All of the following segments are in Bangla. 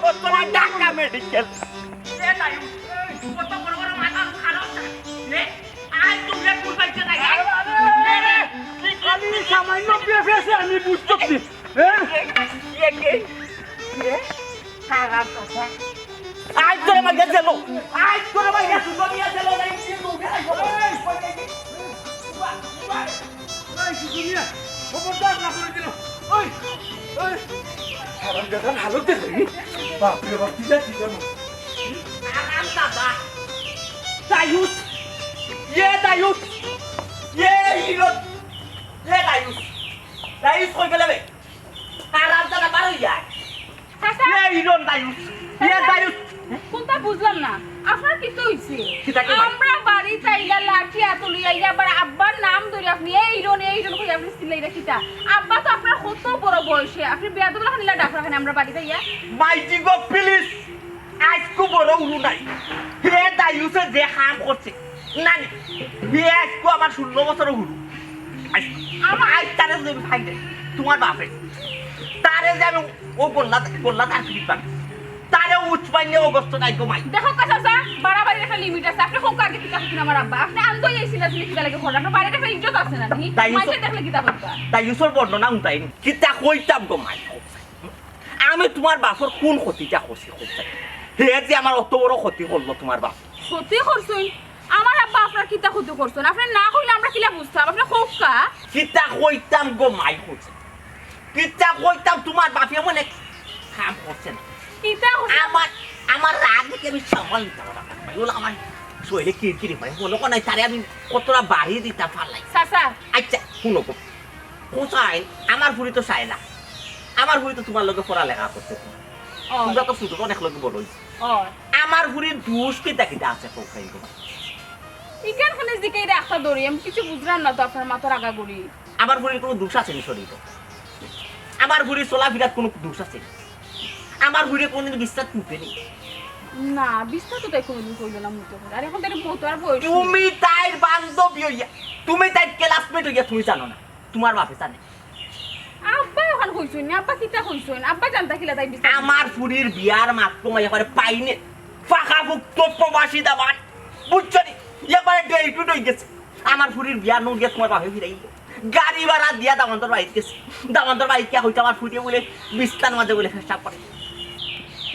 বর্তমান ঢাকা মেডিকেল এ তাইও কত বড় বড় মাথা খারাপ এ আই তুমি ফুল পাইছে না আমি সামান্য পেয়েছে আমি বুঝতেছি আজ করে মাইয়া গেল আজ করে মাইয়া সুনিয়া গেল নাই কিন্তু খবরদার না করে দিল ওই ওই হারাম দাদা ভালো দেখি বাপরে বাপ কি যাচ্ছি জানো আরাম দাদা দায়ুস দায়ুস হিরো দায়ুস কই গেলে বে আরাম দাদা পার হই যায় হিরো দায়ুস দায়ুস কোনটা বুঝলাম না আপনার কি তো হইছে আমরা বাড়ি চাইলা লাঠি আতলি আইয়া আবার আব্বার নাম ধরে আপনি এই হিরোন কই আপনি সিলাইরা কিটা আব্বা তো আপনার কত বড় বয়সে আপনি বেয়াদব লাগা নিলা ডাক রাখেন আমরা বাড়ি যাইয়া মাইজি গো প্লিজ আজকু বড় উলু নাই হে দায়ুসে যে কাম করছে না হে আজকু আমার 16 বছর উলু আমার আজ তারে যদি ফাইদে তোমার বাপে তারে যে আমি ও গোল্লা তার ফিরিপান তারে উচ্চপাইনে অগস্ট নাই গো মাই দেখো কাঁচা বাড়াবাড়ির একটা লিমিট আছে আপনি কোন কাকে কি কাকে আমার আব্বা আপনি আন্দই আইছিল আসলে কি লাগে ঘর আপনার বাড়িতে একটা ইজ্জত আছে না নি মাইকে দেখলে কি তা বলবা দায়ুসর বর্ণনা উঠাই কিতা কইতাম গো মাই আমি তোমার বাপর কোন ক্ষতিটা করছি হে যে আমার অত বড় ক্ষতি করলো তোমার বাপ ক্ষতি করছুন আমার আব্বা আপনার কিতা ক্ষতি করছুন আপনি না কইলে আমরা কিলা বুঝতাম আপনি খোকা কিতা কইতাম গো মাই করছে কিতা কইতাম তোমার বাপে মনে কাম করছে না কিতা আমার রাগ দেখে আমি সামাল দিতে পারলাম না আমার শরীরে কিরকিরি হয় মনে কোন তারে আমি কতটা বাড়িয়ে দিতে পারলাই চাচা আচ্ছা শুনো গো কোথায় আমার বুড়ি তো চাই না আমার বুড়ি তো তোমার লগে পড়ালেখা করছে তোমরা তো শুধু অনেক লোক বড় হয়েছে আমার বুড়ির দোষ কিতা কিতা আছে কোথায় গো ইকান খানে দিকে রাখা দড়ি আমি কিছু বুঝলাম না তো আপনার মাথার আগাগুড়ি আমার বুড়ির কোনো দোষ আছে নি শরীরে আমার বুড়ির চলাফেরার কোনো দোষ আছে আমার বুড়ি কোনদিন বিশ্বাস টুটেনি না বিশ্বাস তো তাই কোনদিন কইলো না মুতে আর এখন তার বউ তো আর বয়স তুমি তাইর বান্ধবী হইয়া তুমি তাইর ক্লাসমেট হইয়া তুমি জানো না তোমার বাপে জানে আব্বা এখন কইছুন না আব্বা কিটা কইছুন আব্বা জানতা কিলা তাই বিশ্বাস আমার বুড়ির বিয়ার মাত্র মাইয়া করে পাইনে ফাঁকা ভুক্ত প্রবাসী দাবান বুঝছো নি একবারে ডেই টু ডই গেছে আমার বুড়ির বিয়ার নো গিয়ে তোমার বাপে ফিরাই গাড়ি ভাড়া দিয়া দামন্তর বাড়িতে গেছে দামন্তর বাড়িতে কে হইতে আমার ফুটিয়ে বলে বিস্তার মাঝে বলে ফেসটা করে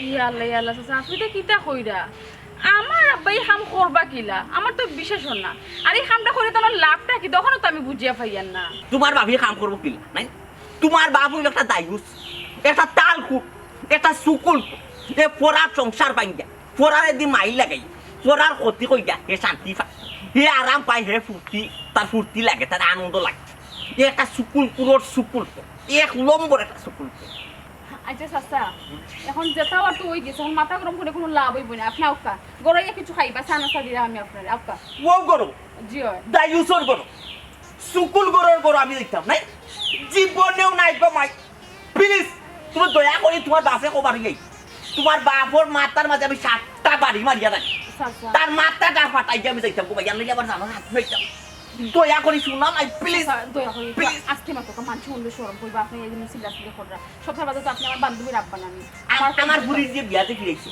ইয়াল্লা চাচা আপনি তো কিতা কইরা আমার আব্বাই হাম করবা কিলা আমার তো বিশ্বাস হল না আর এই হামটা করে তোমার লাভটা কি তখনও তো আমি বুঝিয়া পাইয়ান না তোমার বাপি কাম করবো কিলা নাই তোমার বাপ হইল একটা দায়ুস একটা তালকুট একটা সুকুল এ পড়ার সংসার পাই যা পড়ার এদিন মাইল লাগাই পড়ার ক্ষতি কই যা হে শান্তি পায় হে আরাম পায় হে ফুর্তি তার ফুর্তি লাগে তার আনন্দ লাগে এ একটা সুকুল পুরোর সুকুল এক নম্বর একটা সুকুল আচ্ছা চাচা এখন যেটা আর তো ওই গেছে এখন মাথা গরম করে কোনো লাভ হইব না আপনি আউকা গড়াইয়া কিছু খাইবা সানাসা দিরা আমি আপনার আউকা ও গরো জি হয় দায়ুসর গরো সুকুল গরোর গরো আমি দেখতাম নাই জীবনেও নাই গো মাই প্লিজ তুমি দয়া করে তোমার বাপে কবার গেই তোমার বাপর মাথার মাঝে আমি 7টা বাড়ি মারিয়া রাখি তার মাথাটা ফাটাই আমি দেখতাম গো ভাই আমি আবার জানো না হইতাম দয়া করে শুনাম আই প্লিজ দয়া করে আজকে মাত্র মানুষ অন্য শরম কইবা আপনি এই জিনিস সিলাসিলি কররা সবটা বাদে তো আপনি আমার বান্ধবীর আব্বা না আমার বুড়ির যে বিয়াতে ফিরাইছে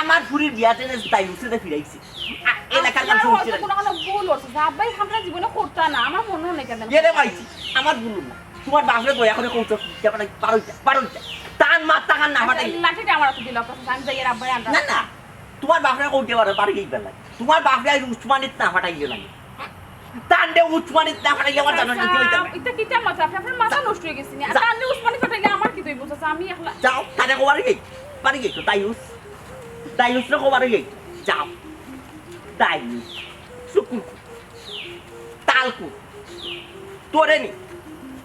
আমার বুড়ির বিয়াতে দায়ুসে ফিরাইছে এলাকার মানুষ হচ্ছে কোনো কোনো ভুল হচ্ছে আব্বাই আমরা জীবনে করতা না আমার মনে হয় কেন এরে ভাইছি আমার ভুল না তোমার বাপরে দয়া করে কৌতো পারোইতা তার মাথা কান না ফাটাই লাঠিটা আমার হাতে দিল আপনার আমি যাই আব্বাই আনরা না না তোমার বাপরে কৌতে পারি গই বেলা তোমার বাপরে আই উসমানিত না ফাটাই গেল না তান্ডে উসমানিত না ফাটাই আমার জানো না হইতা এটা কিটা মাথা আপনার মাথা নষ্ট হয়ে গেছে না তান্ডে উসমানিত ফাটাইলে আমার কি দই বুঝছ আমি একলা যাও তারে কোবারে গই পারি গই তো দায়ুস রে কোবারে গই যাও দায়ুস সুকুল তালকু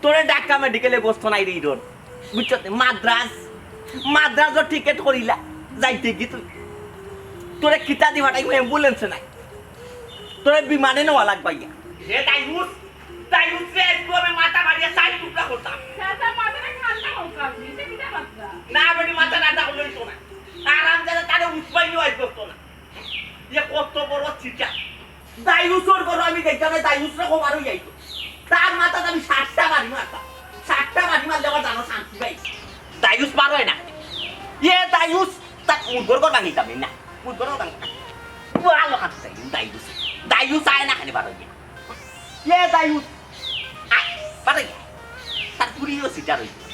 তোরে ঢাকা মেডিকেলে বসত নাই রে ইরন বুঝছ মাদ্রাজর টিকেট করিলা যাইতে কি তুই তোরে কিতা দি ফাটাই অ্যাম্বুলেন্স নাই তোরে বিমানে নেওয়া লাগবাইয়া রে দায়ুস রে একটু আমি মাথা মারিয়া সাইড টুকরা করতাম দাদা মাথাটা ঠান্ডা হোক আপনি এটা কিটা মাথা না বেটি মাথা ঠান্ডা হইল তো না আরাম জানা তারে উঠবাই নিয়ে করতো না এ কত বড় চিটা দায়ুসর করো আমি দেখতাম দায়ুস রে খবর হই যাইতো তার মাথা আমি 7টা বাড়ি মারতাম 7টা বাড়ি মারলে আবার জানো শান্তি পাই দায়ুস পার হয় না দায়ুস কুত্তা উদ্গর কর ভাঙিতাম না উদ্গর ভাঙ ও আলো হাত চাই দায়ুস আয় না খালি বারো গিয়া দায়ুস আয় বারো গিয়া তার পুরিও সিটা রইছে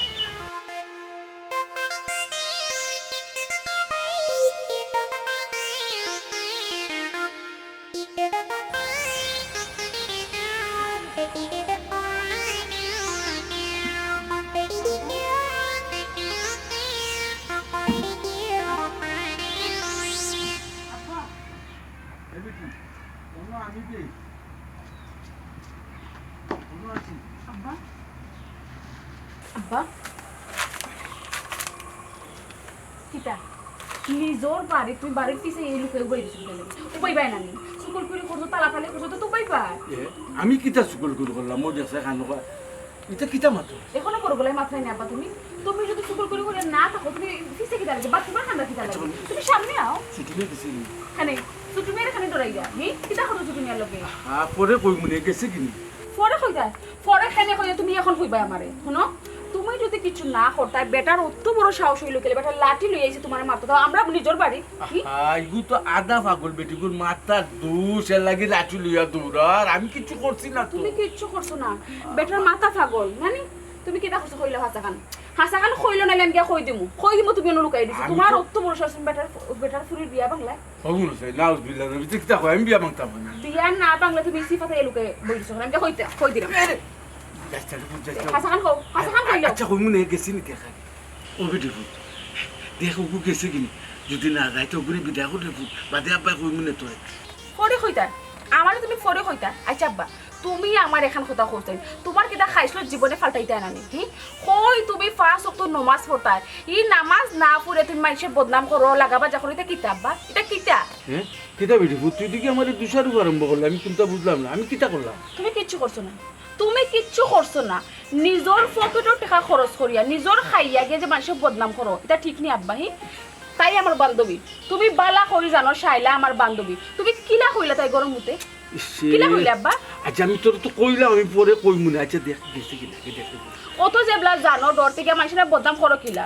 নিজর বাড়ি তুই বাড়ির পিছে এই লোকে উবাই দিছিস উবাই পাই না নি সুকুল করে করছো তালাফালি করছো তো উবাই পাই আমি কিতা সুকুল করে করলাম মোর দেখছে খানো এটা কিতা মাত্র এখনো বড় গলায় মাথায় নেই আব্বা তুমি যদি সুকুল করে না থাকো তুমি পিছে কি দাঁড়াবে বাথরুমে ঠান্ডা কি দাঁড়াবে তুমি সামনে আও ছুটি নিয়ে গেছি খানে ছুটি মেরে খানে ডরাই যা কিতা হলো ছুটি নিয়ে লগে পরে কই মনে গেছে কিনি পরে কই যায় পরে খানে কই তুমি এখন কইবা আমারে শুনো তুমি যদি কিছু না করতে বেটার অত বড় সাহস হইল কেলে বেটার লাঠি লই আইছে তোমার মারতে দাও আমরা নিজর বাড়ি আইগু তো আদা পাগল বেটিগুর মাথা দুষ এর লাগি লাঠি লইয়া দৌড়ার আমি কিছু করছি না তো তুমি কিছু করছো না বেটার মাথা পাগল মানে তুমি কিটা করছো কইলা হাসাখান কইলো না আমি কই দিমু তুমি অন্য লুকাই দিছো তোমার অত বড় সাহস বেটার ফুরির বিয়া বাংলা হবু না নাউজ বিল্লাহ নবী কিতা কই আমি বিয়া মাংতাম না বিয়া না বাংলা তুমি সিফাতে লুকাই বইছো আমি কই দিলাম আচ্ছা কই মনে গেছি নি দেখা ও বেটিফু দেখো কু গেছে কিনি যদি না যাই তো ঘুরে বিদায় করে ফুট বাদে আব্বা কই মনে তোরে ফরে কইতা আমারে তুমি ফরে কইতা আচ্ছা আব্বা তুমি আমার এখান কথা কইতেন তোমার কিটা খাইছিল জীবনে ফালটাইতা না নি কই তুমি পাঁচ ওয়াক্ত নামাজ পড়তা ই নামাজ না পড়ে তুমি মানুষের বদনাম করো লাগাবা যা করিতে কিতা আব্বা এটা কিতা হ্যাঁ কিতা বেটিফু তুই দিকে আমার দুশারু আরম্ভ করলাম আমি কোনটা বুঝলাম না আমি কিতা করলাম তুমি কিচ্ছু করছো না তুমি কিচ্ছু করছো না নিজর পকেটের টাকা খরচ করিয়া নিজর খাইয়া গিয়ে যে মানুষের বদনাম করো এটা ঠিক নি আব্বা তাই আমার বান্ধবী তুমি বালা করি জানো শাইলা আমার বান্ধবী তুমি কিলা কইলা তাই গরম হতে কিলা কইলা আব্বা আচ্ছা আমি তোর তো কইলাম আমি পরে কই মনে আচ্ছা দেখ গেছে কি দেখে অত যেবলা জানো ডর থেকে মানুষেরা বদনাম করো কিলা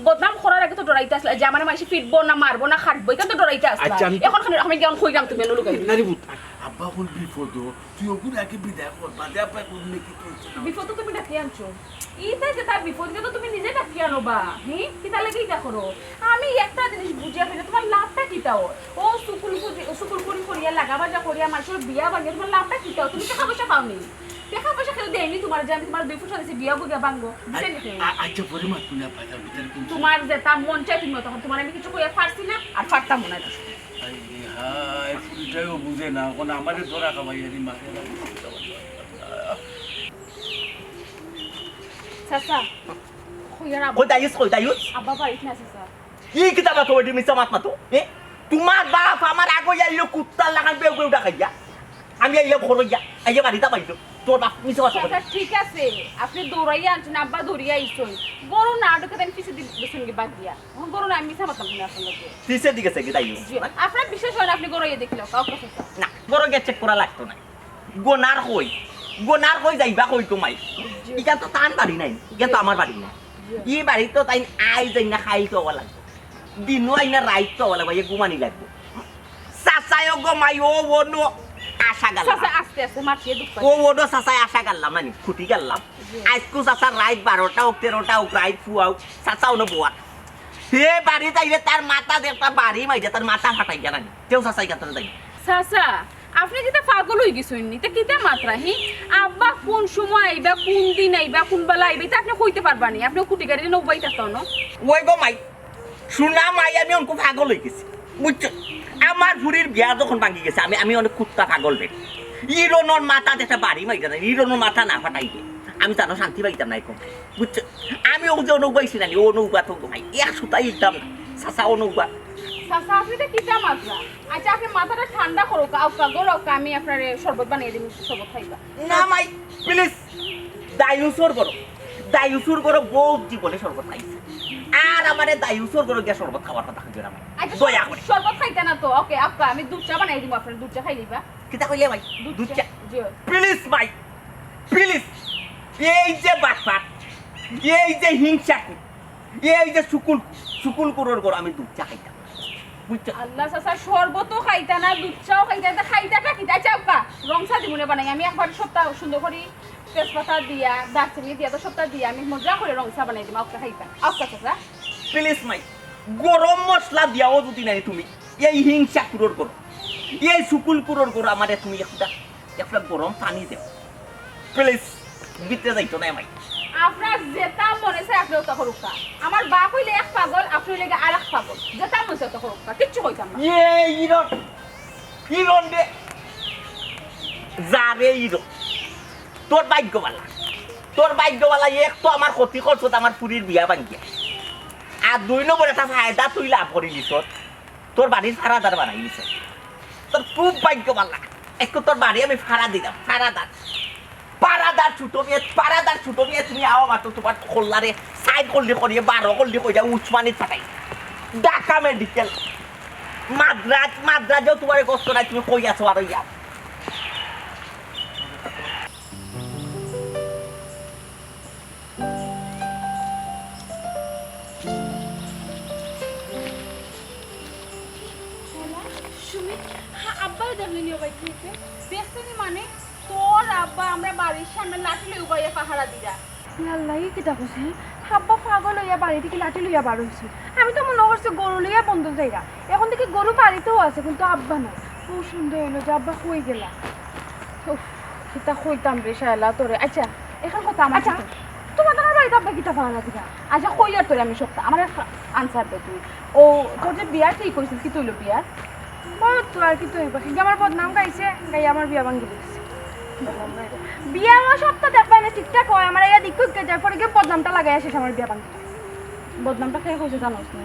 বদনাম করার আগে তো ডরাইতে আসলা যে আমার মানুষ ফিটবো না মারবো না খাটবো এখান তো ডরাইতে আসলা এখন আমি কেমন কইলাম তুমি লুকাই নারী বুত আব্বা কোন বিপদ তুই ওগুলো আগে বিদায় কর বাদে আব্বা কোন কি তুই বিপদ তো তুমি ডাকি আনছো ইতে যে তার বিপদ তো তুমি নিজে ডাকি আনো বা কিতা লাগে ইটা করো আমি একটা জিনিস বুঝিয়া ফেলে তোমার লাভটা কিটাও ও সুকুল করিয়া লাগাবা যা করিয়া মানুষের বিয়া বানিয়ে তোমার লাভটা কিটাও তুমি টাকা পয়সা পাওনি টাকা পয়সা খেলে দেয়নি তোমার যে আমি তোমার 2 ফুট আছে বিয়া বুগা বাংলো আচ্ছা পরে মাত না পাইলা ভিতরে তোমার যেটা মন চাই তুমি তখন তোমার আমি কিছু কইয়া পারছি না আর পারতাম না হাই ফুলটাও বুঝে না কোন আমারে ধরা খাবাইয়া দি মাকে চাচা কই দায়ুস আব্বা বাড়িতে না চাচা কি কিতাবা তো এটি মিছা মাত মাতো তোমার বাপ আমার আগে আইলো কুত্তা লাগান বেউ বেউ ডাকাইয়া আমি আইলো ঘরে আইয়া বাড়িতে পাইছো তোর বাপ মিছা কথা চাচা ঠিক আছে আপনি দৌড়াইয়া আনছেন আব্বা দৌড়িয়া আইছেন বড় না ঢুকে দেন পিছে দিছেন কি বাদ দিয়া বড় না আমি মিছা মাতাম না আপনাদের পিছে দিকে সে দায়ুস আপনার বিশেষ হয় আপনি গড়াইয়া দেখলো কাউকে না বড় গে চেক করা লাগতো না গোনার কই যাইবা কই তোমাই ইটা তো তান বাড়ি নাই ইটা তো আমার বাড়ি না ই বাড়ি তো তাই আই যাই না খাই তো হওয়া লাগবে দিনও আই না রাইত তো হওয়া লাগবে ঘুমানি লাগবে চাচায় গমাই ও ওনো আশা গেল আস্তে আস্তে মাটিয়ে দুঃখ ও ওনো চাচায় আশা গেলাম মানে খুঁটি গেলাম আজকু চাচা রাইত 12টা হোক 13টা হোক রাইত ফুয়াও চাচা ওনো বোয়া সে বাড়ি যাইলে তার মাথা একটা বাড়ি মাইছে তার মাথা ফাটাই গেল কেউ চাচাই কাতরে যাই চাচা আপনি কিতা পাগল হই গেছেন নি তে কিতা মাত্রা আব্বা কোন সময় আইবা কোন দিন আইবা কোন বেলা আইবা তা আপনি কইতে পারবা নি আপনি কুটি গাড়ি নবাই তাতো না ওই গো মাই শুনা মাই আমি অনেক পাগল হয়ে গেছি বুঝছো আমার ভুরির বিয়া যখন ভাঙি গেছে আমি অনেক কুত্তা পাগল রে ইরোনোর মাথা একটা বাড়ি মাইটা না ইরোনোর মাথা না ফাটাইবে আমি তারও শান্তি পাইতাম না এখন বুঝছো আমি ও যে নৌবাইছি না ও নৌকা তো ভাই এক সুতাই ইতাম না চাচা ও নৌকা চাচা আপনি তো কিতা মাত্রা আচ্ছা আপনি মাথাটা ঠান্ডা করো কাউকা গরো আমি আপনার শরবত বানিয়ে দিই শরবত খাইবা না মাই প্লিজ দায়ুসুর বড় বহুত জীবনে শরবত খাইছে আর আমারে দায়ুসুর বড় গিয়া শরবত খাওয়ার কথা কইরা আমি দয়া করে শরবত খাইতে না তো ওকে আপকা আমি দুধ চা বানাই দিব আপনার দুধ চা খাই লিবা কিতা কইলে ভাই দুধ চা প্লিজ ভাই প্লিজ এই যে বাটপাট এই যে হিংসা এই যে সুকুল সুকুল কুরোর গরু আমি দুধ চা খাইতাম বুঝছো আল্লাহ চাচা শরবতও খাইতা না দুধ চাও খাইতা না খাইতাটা কি তাই চাওকা রং চা দিমুনে বানাই আমি একবার সপ্তাহ সুন্দর করে তেজপাতা দিয়া দারচিনি দিয়া তো সপ্তাহ দিয়া আমি মজা করে রং চা বানাই দিম আপকা খাইতা আপকা চাচা প্লিজ মাই গরম মশলা দিয়াও যদি নাই তুমি এই হিংসা কুরোর গরু এই সুকুল কুরোর গরু আমারে তুমি একটা গরম পানি দেও প্লিজ ভিতরে যাইতো না মাই আপনার যেটা মনে চাই আপনি ওটা করুক আমার বাপ হইলে এক পাগল আপনি হইলে আর এক পাগল যেটা মনে চাই ওটা করুক কিচ্ছু কইতাম না ইরন দে যাবে ইরন তোর ভাগ্যবালা এক তো আমার ক্ষতি করছো আমার পুরীর বিয়া ভাঙ্গিয়া আর 2 নম্বর একটা ফায়দা তুই লাভ করে নিছ তোর বাড়ির ফাড়াদার বানাই নিছ তোর খুব ভাগ্যবালা একটু তোর বাড়ি আমি ফাড়া দিলাম পাড়াদার ছুটো নিয়ে তুমি আও মাত্র তোমার খোল্লারে সাইড করলি করিয়ে 12 করলি কইয়া উসমানিত ফাটাই ঢাকা মেডিকেল মাদ্রাজেও তোমার কষ্ট নাই তুমি কই আছো আর ইয়া আব্বা দেখলেনি ওবাই খেতে দেখতেনি মানে তোর আব্বা আমরা বাড়ির সামনে লাঠি লই উবাইয়া পাহারা দিরা লাল্লাই কিতা কইছে আব্বা পাগল হইয়া বাড়ি থেকে লাঠি লইয়া বার হইছে আমি তো মনে করছি গরু লইয়া বন্ধ যাইরা এখন থেকে গরু বাড়িতেও আছে কিন্তু আব্বা নাই খুব সুন্দর হইলো যে আব্বা কই গেলা উফ কিতা কইতাম রে শালা তোরে আচ্ছা এখন কথা আমার আচ্ছা তোমার বাড়িতে আব্বা কিতা পাহারা দিরা আচ্ছা কই আর তোরে আমি সবটা আমার আনসার দে তুই ও তোর যে বিয়া ঠিক কইছিস কি তুইলো বিয়ার বহুত তো আর কি তুই বাকি আমার বদনাম গাইছে গাই আমার বিয়া ভাঙ্গি দিছে বিয়া আমার সপ্তাহ দেখবা না ঠিকঠাক হয় আমার ইয়া দিক কইতে যায় পরে গিয়ে বদনামটা লাগাই আসিস আমার বিয়া ভাঙ্গি বদনামটা খেয়ে কইছে জানোস না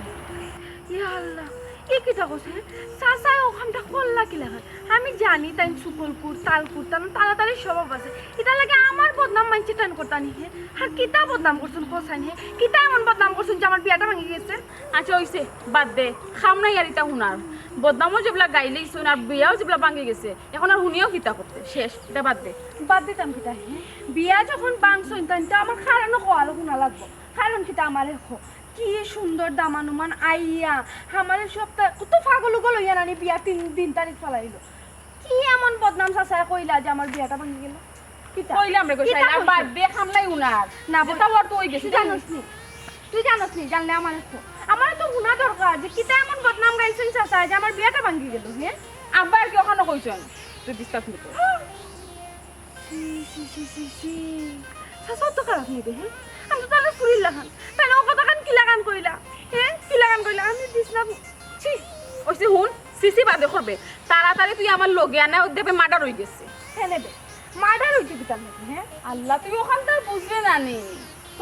ইয়া আল্লাহ এই কিটা কইছে সাসায় ওখানটা খোল্লা কি লাগা আমি জানি তাই সুকলপুর তালপুর তাড়াতাড়ি স্বভাব আছে এটা লাগে আমার বদনাম মানছে টান করতানি হে আর কিতা বদনাম করছুন কোসাইন হে কিতা এমন বদনাম করছুন যে আমার বিয়াটা ভাঙি গেছে আচ্ছা হইছে বাদ দে খামনাই আর এটা হুনার বদনামও যেগুলা গাইলেইছুন আর বিয়াও যেগুলা ভাঙি গেছে এখন আর হুনিও কিতা করতে শেষ এটা বাদ দিতাম কিতা হে বিয়া যখন ভাঙছুন তাই আমার খারানো খোয়ালো হুনা লাগবো কারণ কিতা আমারে কি সুন্দর দামানুমান আইয়া আমার সপ্তাহ কত পাগল লইয়া নানি বিয়া 3 তারিখ ফলাইলো কি এমন বদনাম চাচা কইলা যে আমার বিয়াটা ভাঙি গেল কিতা কইলাম রে কইছাইলা বাদ দে খামলাই উনার না যেটা ওর তো হই গেছে তুই জানোস নি জানলে আমার তো হুনা দরকার যে কিতা এমন বদনাম গাইছেন চাচা যে আমার বিয়াটা ভাঙি গেল হ্যাঁ আব্বা আর কি ওখানে কইছেন তুই বিশ্বাস নি কর সি চাচা তো খারাপ নিবে হ্যাঁ আমি তো তাহলে ফুরিল লাগান তাই ও কথা কান কি লাগান কইলা হ্যাঁ কি লাগান কইলা আমি দিস না ছি ওইসে হুন সিসি বাদে করবে তাড়াতাড়ি তুই আমার লগে আনা দেবে মার্ডার হই গেছে হ্যাঁ নেবে মার্ডার হইতে দিতাম নাকি হ্যাঁ আল্লাহ তুই ওখানটা বুঝবে না নি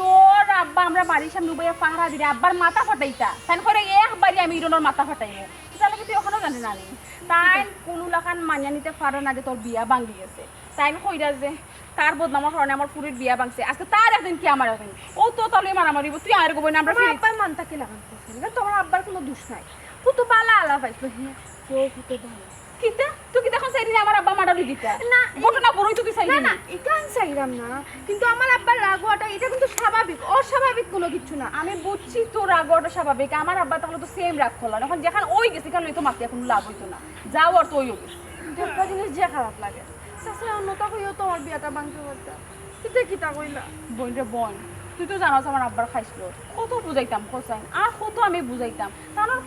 তোর আব্বা আমরা বাড়ির সামনে উবাইয়া পাহারা দিলে আব্বার মাথা ফাটাইতা তাই করে একবারই আমি ইরনের মাথা ফাটাইবো তাহলে তুই ওখানেও জানি না নি তাই কোনো লাখান মানিয়া নিতে পারো না যে তোর বিয়া ভাঙি গেছে তাই কইরা যে তার বদনামের কারণে আমার পুরীর বিয়া ভাঙছে আজকে তার একদিন কি আমার একদিন ও তো তাহলে মারামারি তুই আর গোবই না আমরা আব্বার মানতা কি লাগান করছেন তোমার আব্বার কোনো দোষ নাই পুতো পালা আলা পাইছো হ্যাঁ তো পুতো ভালো কিতা তুই কি দেখো সেদিন আমার আব্বা মার্ডার হই দিতা না ঘটনা বড়ই তুই চাই না এটা আমি চাইলাম না কিন্তু আমার আব্বার রাগ হওয়াটা এটা কিন্তু স্বাভাবিক অস্বাভাবিক কোনো কিছু না আমি বুঝছি তোর রাগ হওয়াটা স্বাভাবিক আমার আব্বা তাহলে তো সেম রাগ করলো এখন যেখানে ওই গেছে কারণ তো মাতি এখন লাভ হইতো না যাও আর তো ওই গেছে একটা জিনিস যে খারাপ লাগে চাচা অন্যতা কইও তোমার বিয়াটা ভাঙতে পারতা কিতা কিতা কইলা বোন রে বোন তুই তো জানাস আমার আব্বার খাইছিল কত বুঝাইতাম কোসাইন আর কত আমি বুঝাইতাম কারণ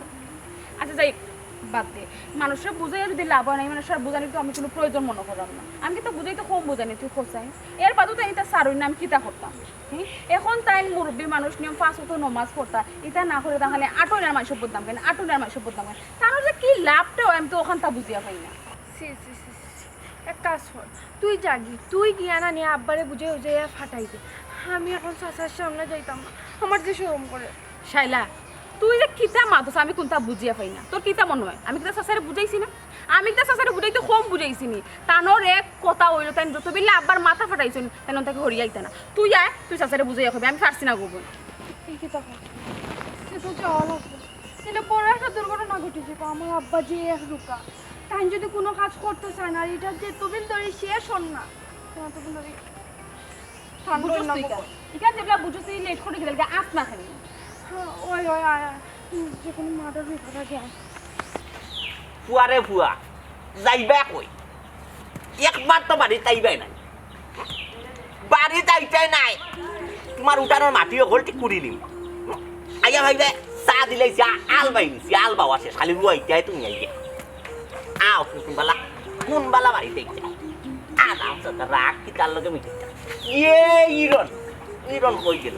আচ্ছা যাই বাদ দে মানুষের বুঝাই যদি লাভ হয় না মানুষের বুঝানি তো আমি কোনো প্রয়োজন মনে করলাম না আমি কিন্তু বুঝাইতে কম বুঝানি তুই কোসাইন এর বাদও তাই এটা সারুই নাম কিতা করতাম এখন তাই মুরব্বী মানুষ নিয়ম 5 ওয়াক্ত নামাজ পড়তা এটা না করে তাহলে আটনের মাইসব বদনাম কেন আটনের মাইসব বদনাম কেন তার যে কি লাভটা হয় আমি তো ওখানটা বুঝিয়া পাই না এক কাজ কর তুই জাগি তুই গিয়া না নিয়ে আব্বারে বুঝে উজে ফাটাই দে আমি এখন চাচার সামনে যাইতাম না আমার যে শরম করে শাইলা তুই যে কিতা মাতস আমি কোনটা বুঝিয়া পাই না তোর কিতা মনে হয় আমি কিতা চাচারে বুঝাইছি না আমি কিতা চাচারে বুঝাইতে কম বুঝাইছি নি তানোর এক কথা হইলো তাই যত বিলে আব্বার মাথা ফাটাইছেন তাই তাকে হরিয়াইতা না তুই আয় তুই চাচারে বুঝাইয়া খাবি আমি পারছি না গোবন এই কি তখন সে তো যাওয়া লাগবে এটা বড় একটা দুর্ঘটনা ঘটেছে আমার আব্বা যে এক রুকা তাই যদি কোনো কাজ করতে চায় না এটা যে তোদের ধরে শেষ হন না তোমার তো ধরে এখানে যেগুলা বুঝছি লেট করে গেলে আস না খালি ওই ওই যে কোনো মার্ডার হয়ে থাকা গে ফুয়ারে ফুয়া যাইবা কই একবার তো বাড়ি তাইবাই নাই বাড়ি তাইটাই নাই তোমার উঠানোর মাটিও হল ঠিক করে নিম আইয়া ভাইবে চা দিলে যা আল বাইছি আল বাবা শেষ খালি রুয়াইটাই তুমি আইয়া আও কোন বালা বাড়িতে আরাম সাথে রাগ কি তার লগে মিটে ইরন ইরন কই গেল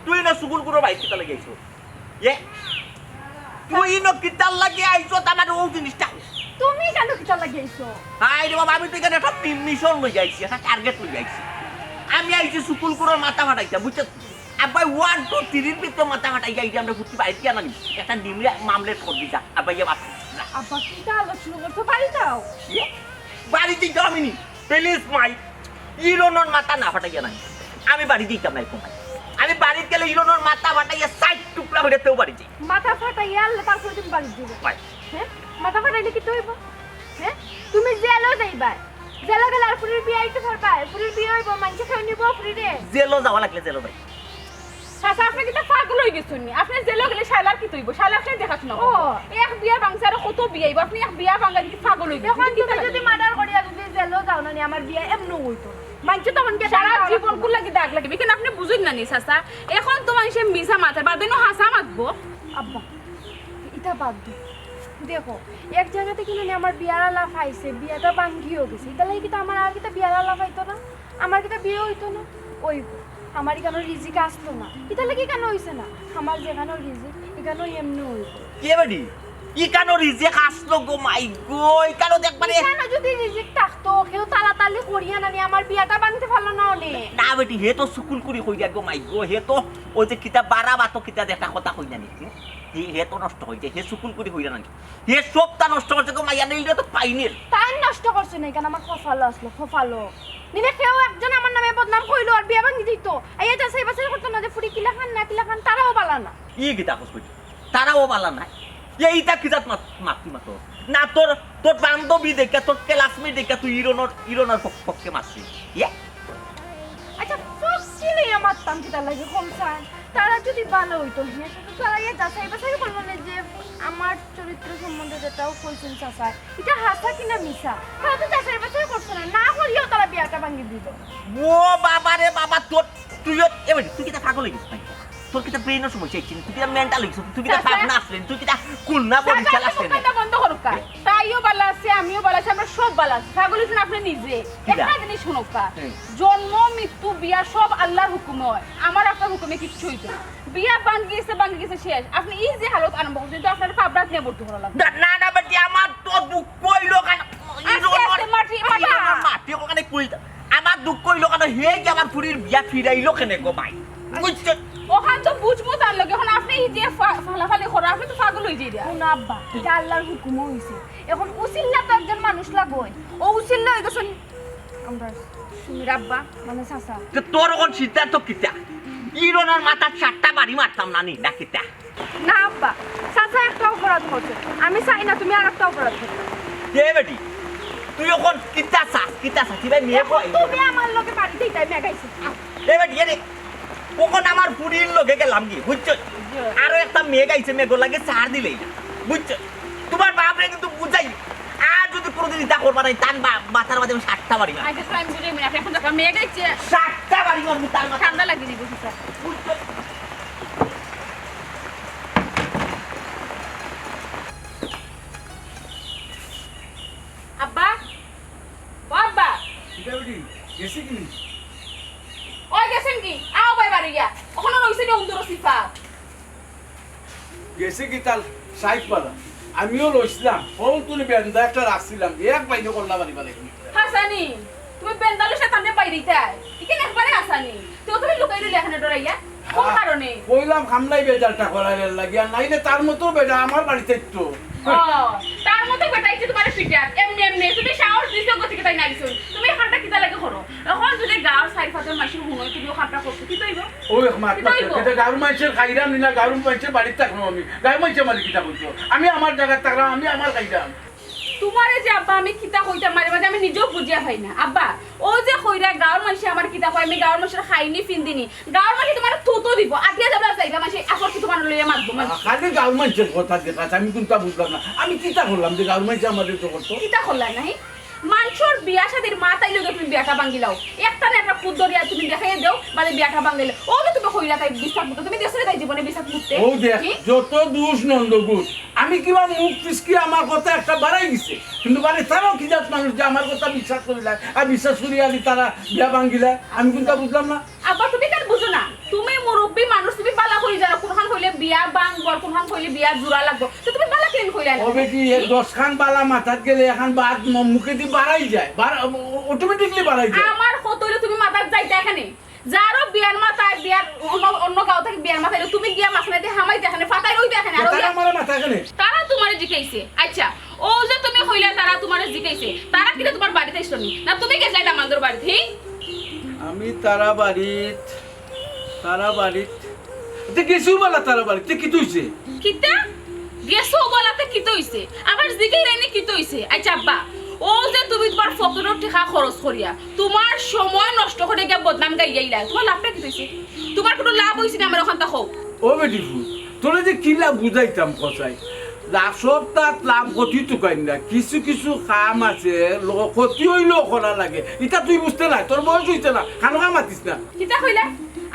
তুই না সুগুল করে বাইক কিতা লাগে আইছো তুই না কিতা লাগে আইছো আমার ও জিনিসটা তুমি কেন কিতা লাগিয়েছো হাই রে বাবা আমি তো এখানে একটা মিশন লই যাইছি একটা টার্গেট লই যাইছি আমি আইছি সুকুল করে মাথা ফাটাইছা বুঝছো আব্বাই 1 2 3 এর ভিতর মাথা ফাটাই যাইছি আমরা ফুটি বাইরে কেন নি একটা ডিমলে মামলেট করে দিছা আব্বাই বাপ আব্বা কিতা আলোচনা করতে পারি দাও বাড়িতে জমিনি প্লিজ মাই ইরোনর মাথা না ফাটাইয়া নাই আমি বাড়ি দিতাম না এরকম আমি বাড়িতে গেলে ইরোনর মাথা ফাটাইয়া সাইড টুকরা হয়ে তেও বাড়ি যাই মাথা ফাটাইয়া আনলে তারপর তুমি বাড়ি দিবে ভাই হ্যাঁ মাথা ফাটাইলে কি হইব হ্যাঁ তুমি জেলও যাইবা জেলে গেলে আর পুরীর বিয়ে আইতে পারবা পুরীর বিয়ে হইব মানুষ খাই নিব পুরীরে জেলও যাওয়া লাগলে জেলও ভাই চাচা আপনি কি পাগল হয়ে গেছেন নি আপনি জেলে গেলে শালার কি তৈব শালা আপনি দেখাশোনা ও এক বিয়া বাংসা আর কত বিয়ে হইব আপনি এক বিয়া বাঙ্গা কি পাগল হয়ে গেছেন এখন তুমি যদি মার্ডার করিয়া যদি জেলও যাও না নি আমার বিয়ে এমন হইতো মানুষ তখন কে সারা জীবন কুল লাগি দাগ লাগবে কেন আপনি বুঝুন না নি চাচা এখন তো মানুষে মিছা মাথার বাদেনো হাসা মাতবো আব্বা এটা বাদ দি দেখো এক জায়গাতে কিনে আমার বিয়ার লাভ আইছে বিয়াটা ভাঙ্গিও গেছে এটা লাগি কি আমার আর কিটা বিয়ার লাভ হইতো না আমার কিটা বিয়ে হইতো না ওই আমার কেন রিজিক আসতো না এটা লাগি কেন হইছে না আমার যেখানে রিজিক এখানে এমনি হইতো কে বাড়ি ই কেন রিজেক আসলো গো মাই গো ই কেন দেখবারে কেন যদি রিজিক থাকতো কেউ তাড়াতাড়ি করিয়া না নি আমার বিয়াটা ভাঙতে পারলো না ওনে না বেটি হে তো সুকুল করি কই গো মাই গো হে তো ওই যে কিতা বারা বাতো কিতা দেখা কথা কই জানি হে তো নষ্ট হইছে হে সুকুল করি কইরা না হে সবটা নষ্ট করছে গো মাইয়া নেই তো পাইনি তাই নষ্ট করছে না কেন আমার খফালো আসলো খফালো নিলে কেউ একজন আমার নামে বদনাম কইলো আর বিয়া ভাঙি দিত এই এটা সেই বছর করতো না যে ফুড়ি কিলা খান না কিলা খান তারাও বালা না ই কিতা কই তারাও বালা না এইটা কিজাত মাতি মাতো না তোর তোর বান্ধবী দেখে তোর ক্লাসমেট দেখে তুই ইরোনার পক্ষে মারছিস আচ্ছা ফসিলে আমার তাম কিটা লাগে কমসান তারা যদি ভালো হইতো হ্যাঁ শুধু তারা ইয়া যাচাই বাছাই করলো না যে আমার চরিত্র সম্বন্ধে যেটাও কইছেন চাচা এটা হাসা কিনা মিছা তারা তো যাচাই বাছাই করছে না না করিও তারা বিয়াটা ভাঙি দিত ও বাবা রে বাবা তোর তুইও এবারে তুই কিটা পাগল হয়ে গেছিস তোর কিটা ব্রেনের সমস্যা হইছে তুই কিটা মেন্টাল হইছিস তুই কিটা পাগল আসলেন তুই কিটা কুল না বডি চালাছেন এটা বন্ধ করুক কা তাইও বালা আছে আমিও বালা আছে আমরা সব বালা আছে পাগল হইছেন আপনি নিজে একটা জিনিস শুনুক কা জন্ম মৃত্যু বিয়া সব আল্লাহর হুকুম হয় আমার আপনার হুকুমে কিচ্ছু হইতো না বিয়া ভাঙি গেছে শেষ আপনি এই যে হালত আরম্ভ করছেন তো আপনার পাবরাত নিয়ে ভর্তি করা লাগবে না না বেটি আমার তো দুঃখ কইলো কেন মাটি ওখানে কইল আমার দুঃখ কইলো কেন হে যে আমার পুরীর বিয়া ফিরাইলো কেন গো ভাই বুঝছেন ওখান তো বুঝবো তার লগে এখন আপনি যে ফালাফালি করা আপনি তো পাগল হয়ে যাই কোন আব্বা এটা আল্লাহর হুকুম হইছে এখন উসিল্লা তো একজন মানুষ লাগবে ও উসিল্লা হই গেছেন আমরা সুমির আব্বা মানে চাচা তোর কোন সিদ্ধান্ত কিতা ইরোনার মাথা 4টা বাড়ি মারতাম না নি না কিতা না আব্বা চাচা একটা অপরাধ করছে আমি চাই না তুমি আর একটা অপরাধ করো কে বেটি তুই এখন কিতা চাস ভাই মেয়ে কই তুমি আমার লগে বাড়িতে তাই মেগাইছিস এ বেটি এরে কখন আমার পুরীর লগে গেলাম কি বুঝছো আরো একটা মেয়ে গাইছে মেয়ে লাগে চার দিলেই বুঝছো তোমার বাপরে কিন্তু বুঝাই আর যদি কোনোদিন ইতা করবা নাই তান মাথার মাঝে 7টা বাড়ি মার আগে টাইম বুঝে মিনা এখন দেখা মেয়ে গাইছে 7টা বাড়ি মার তার মাথা ঠান্ডা লাগি দিব স্যার বুঝছো আব্বা বাবা এটা বেটি গেছে কি ওই গেছেন কি আও ভাই বাড়িয়া ওখানে রইছে নি উন্দর সিফা গেছে কি তাল সাইড পালা আমিও লইছিলাম ফোন তুলে বেন্দা একটা রাখছিলাম এক বাইনে করলা বাড়ি বাড়ি হাসানি তুমি বেন্দালু সাথে বাইরে তাই এখানে একবারে হাসানি তো তুমি লুকাই রইলে এখানে ডরাইয়া কোন কারণে কইলাম খামলাই বেজালটা করাইলে লাগিয়া নাইলে তার মতো বেজা আমার বাড়িতে তো ও তার মতো বেটাইছে তোমার ফিটার এমনি এমনি তুমি সাহস দিছো গতি তাই নাইছো তুমি এখানটা কিটা লাগে করো এখন যদি গাঁর সাইড ফাতের মাসির হুনই তুমি ওখানটা করছো কি তৈব ওই মাত্রা এটা গাঁর মাইছের খাইরাম নিলা গাঁর মাইছের বাড়িতে থাকলাম আমি গাঁর মাইছে মালিক কিটা বলতো আমি আমার জায়গায় থাকলাম আমি আমার খাইরাম তোমারে যে আব্বা আমি কিতা কইতাম মাঝে মাঝে আমি নিজেও বুঝিয়া পাই না আব্বা ও যে কইরা গাঁর মাসে আমার কিতা কয় আমি গাঁর মাসের খাইনি ফিন্দিনি গাঁর মাসে তোমার থুতো দিব আতিয়া যাবে চাইবা মাসে আসল কি তোমার লইয়া মারবো খালি গাঁর মাইছের কথা দেখাচ্ছে আমি কোনটা বুঝলাম না আমি কিতা করলাম যে গাঁর মাইছে আমাদের তো করতো কিতা করলাই নাই মানুষের বিয়া শাদির মাথায় লগে তুমি বিয়াটা ভাঙ্গিলাও একটা না একটা ফুট ধরিয়া তুমি দেখাই দেও মানে বিয়াটা ভাঙ্গিলে ও যে তুমি কইলা তাই বিশ্বাস করতে তুমি দেশে তাই জীবনে বিশ্বাস করতে ও দেখ যত দোষ নন্দগুট আমি কিবা মুখ ফিসকি আমার কথা একটা বাড়াই দিছে কিন্তু মানে তারাও কি জাত মানুষ যে আমার কথা বিশ্বাস করিলা আর বিশ্বাস করিয়া তারা বিয়া ভাঙ্গিলা আমি কোনটা বুঝলাম না আব্বা তুমি কেন বুঝো না তুমি মুরব্বী মানুষ তুমি বালা কই জানো কোনখান কইলে বিয়া ভাঙবো কোনখান কইলে বিয়া জোড়া লাগবো তো তুমি বালা কেন কইলা না ওবে কি 10 খান বালা মাথাত গেলে এখন বাদ মুখে দি বাড়াই যায় অটোমেটিকলি বাড়াই যায় আমার কত হইলো তুমি মাথার যাইতে এখানে যারও বিয়ার মাথায় বিয়ার অন্য গাঁও থেকে বিয়ার মাথায় তুমি গিয়া মাছনাতে হামাইতে এখানে ফাটাই রইতে এখানে আর তারা আমার মাথা এখানে তারা তোমারে জিকাইছে আচ্ছা ও যে তুমি কইলা তারা তোমারে জিকাইছে তারা কি তোমার বাড়িতে আসলনি না তুমি গেছাই আমাদের বাড়িতে আমি তারা বাড়িত তে কিছু বলা তারা বাড়িতে কি তুইছে কিতা গেছো বলাতে কি হইছে আবার জিগাই রাইনে কি হইছে আচ্ছা আব্বা ও যে তুমি তোমার ফকিরের টাকা খরচ করিয়া তোমার সময় নষ্ট করে গিয়া বদনাম গাইয়াইলা তোমার লাভটা কি হইছে তোমার কোনো লাভ হইছে না আমার ওখানটা হোক ও বেটি ফুল তোরে যে কি লাভ বুঝাইতাম কথাই সপ্তাহ লাভ ক্ষতি টুকাই না কিছু কিছু কাম আছে ক্ষতি হইলেও করা লাগে এটা তুই বুঝতে নাই তোর বয়স হইছে না খানো কাম মাতিস না কিতা কইলা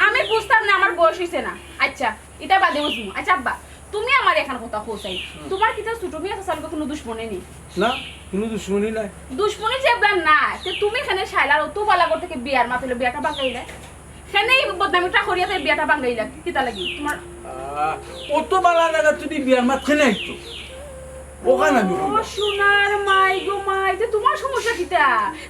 আমি বুঝতাম না আমার বয়স হইছে না আচ্ছা এটা বাদে বুঝবো আচ্ছা আব্বা তুমি আমার এখন কথা কইছাই তোমার কিতা ছোট মেয়ে আছে সালকে কোনো দুশমনি নেই না কোনো দুশমনি নাই দুশমনি চেবলা না তে তুমি এখানে শাইলার অত বালা করতে কি বিয়ার মাথায় বিয়াটা বাঙ্গাইলা সেনেই বদনামিটা করিয়া তাই বিয়াটা বাঙ্গাইলা কিতা লাগি তোমার অত বালা লাগা তুই বিয়ার মাত খেনে আইতো ওখানে আমি ও সোনার মাই গো মাই যে তোমার সমস্যা কিটা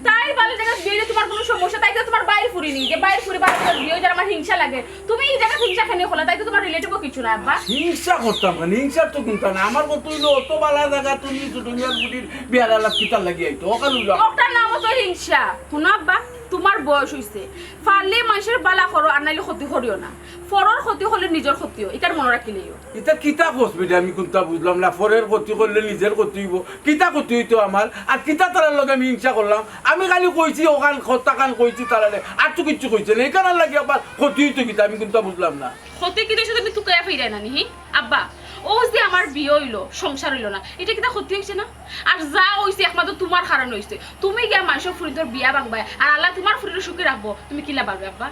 তাই বালা জায়গা বিয়ে তোমার কোনো সমস্যা তাই তো তোমার বাইরে ফুরিনি যে বাইরে ফুরি বালা বিয়ে যার আমার হিংসা লাগে তুমি এই জায়গা হিংসা খেনে হলা তাই তো তোমার রিলেটিভও কিছু না আব্বা হিংসা করতাম না হিংসা তো কিন্তু না আমার কত হইলো অত বালা জায়গা তুমি দুনিয়ার বুটির বিয়ার আলাপ কিতা লাগি আইতো ওখানে ওটার নাম তো হিংসা শুনো আব্বা তোমার বয়স হইছে ফারলে মানুষের বালা করো আর নাইলে ক্ষতি করিও না ফরর ক্ষতি হলে নিজের ক্ষতিও এটার মনে রাখিলেও এটা কিতা কসবি আমি কোনটা বুঝলাম না ফরের ক্ষতি করলে নিজের ক্ষতি হইব কিতা ক্ষতি হইতো আমার আর কিতা তারার লগে আমি হিংসা করলাম আমি খালি কইছি ওখান কথা কান কইছি তারালে আর তো কিছু কইছে না এখানে লাগে আবার ক্ষতি হইতো কিতা আমি কোনটা বুঝলাম না ক্ষতি কি দেশে তুমি তুকায়া ফিরাই না নি আব্বা ও যে আমার বিয়ে হইলো সংসার হইলো না এটা কিতা ক্ষতি হইছে না আর যা হইছে একমাত্র তোমার কারণ হইছে তুমি গিয়া মানুষের ফুরিদর বিয়া ভাঙবাই আর আল্লাহ তোমার ফুরির সুখে রাখবো তুমি কিলা পারবে আব্বা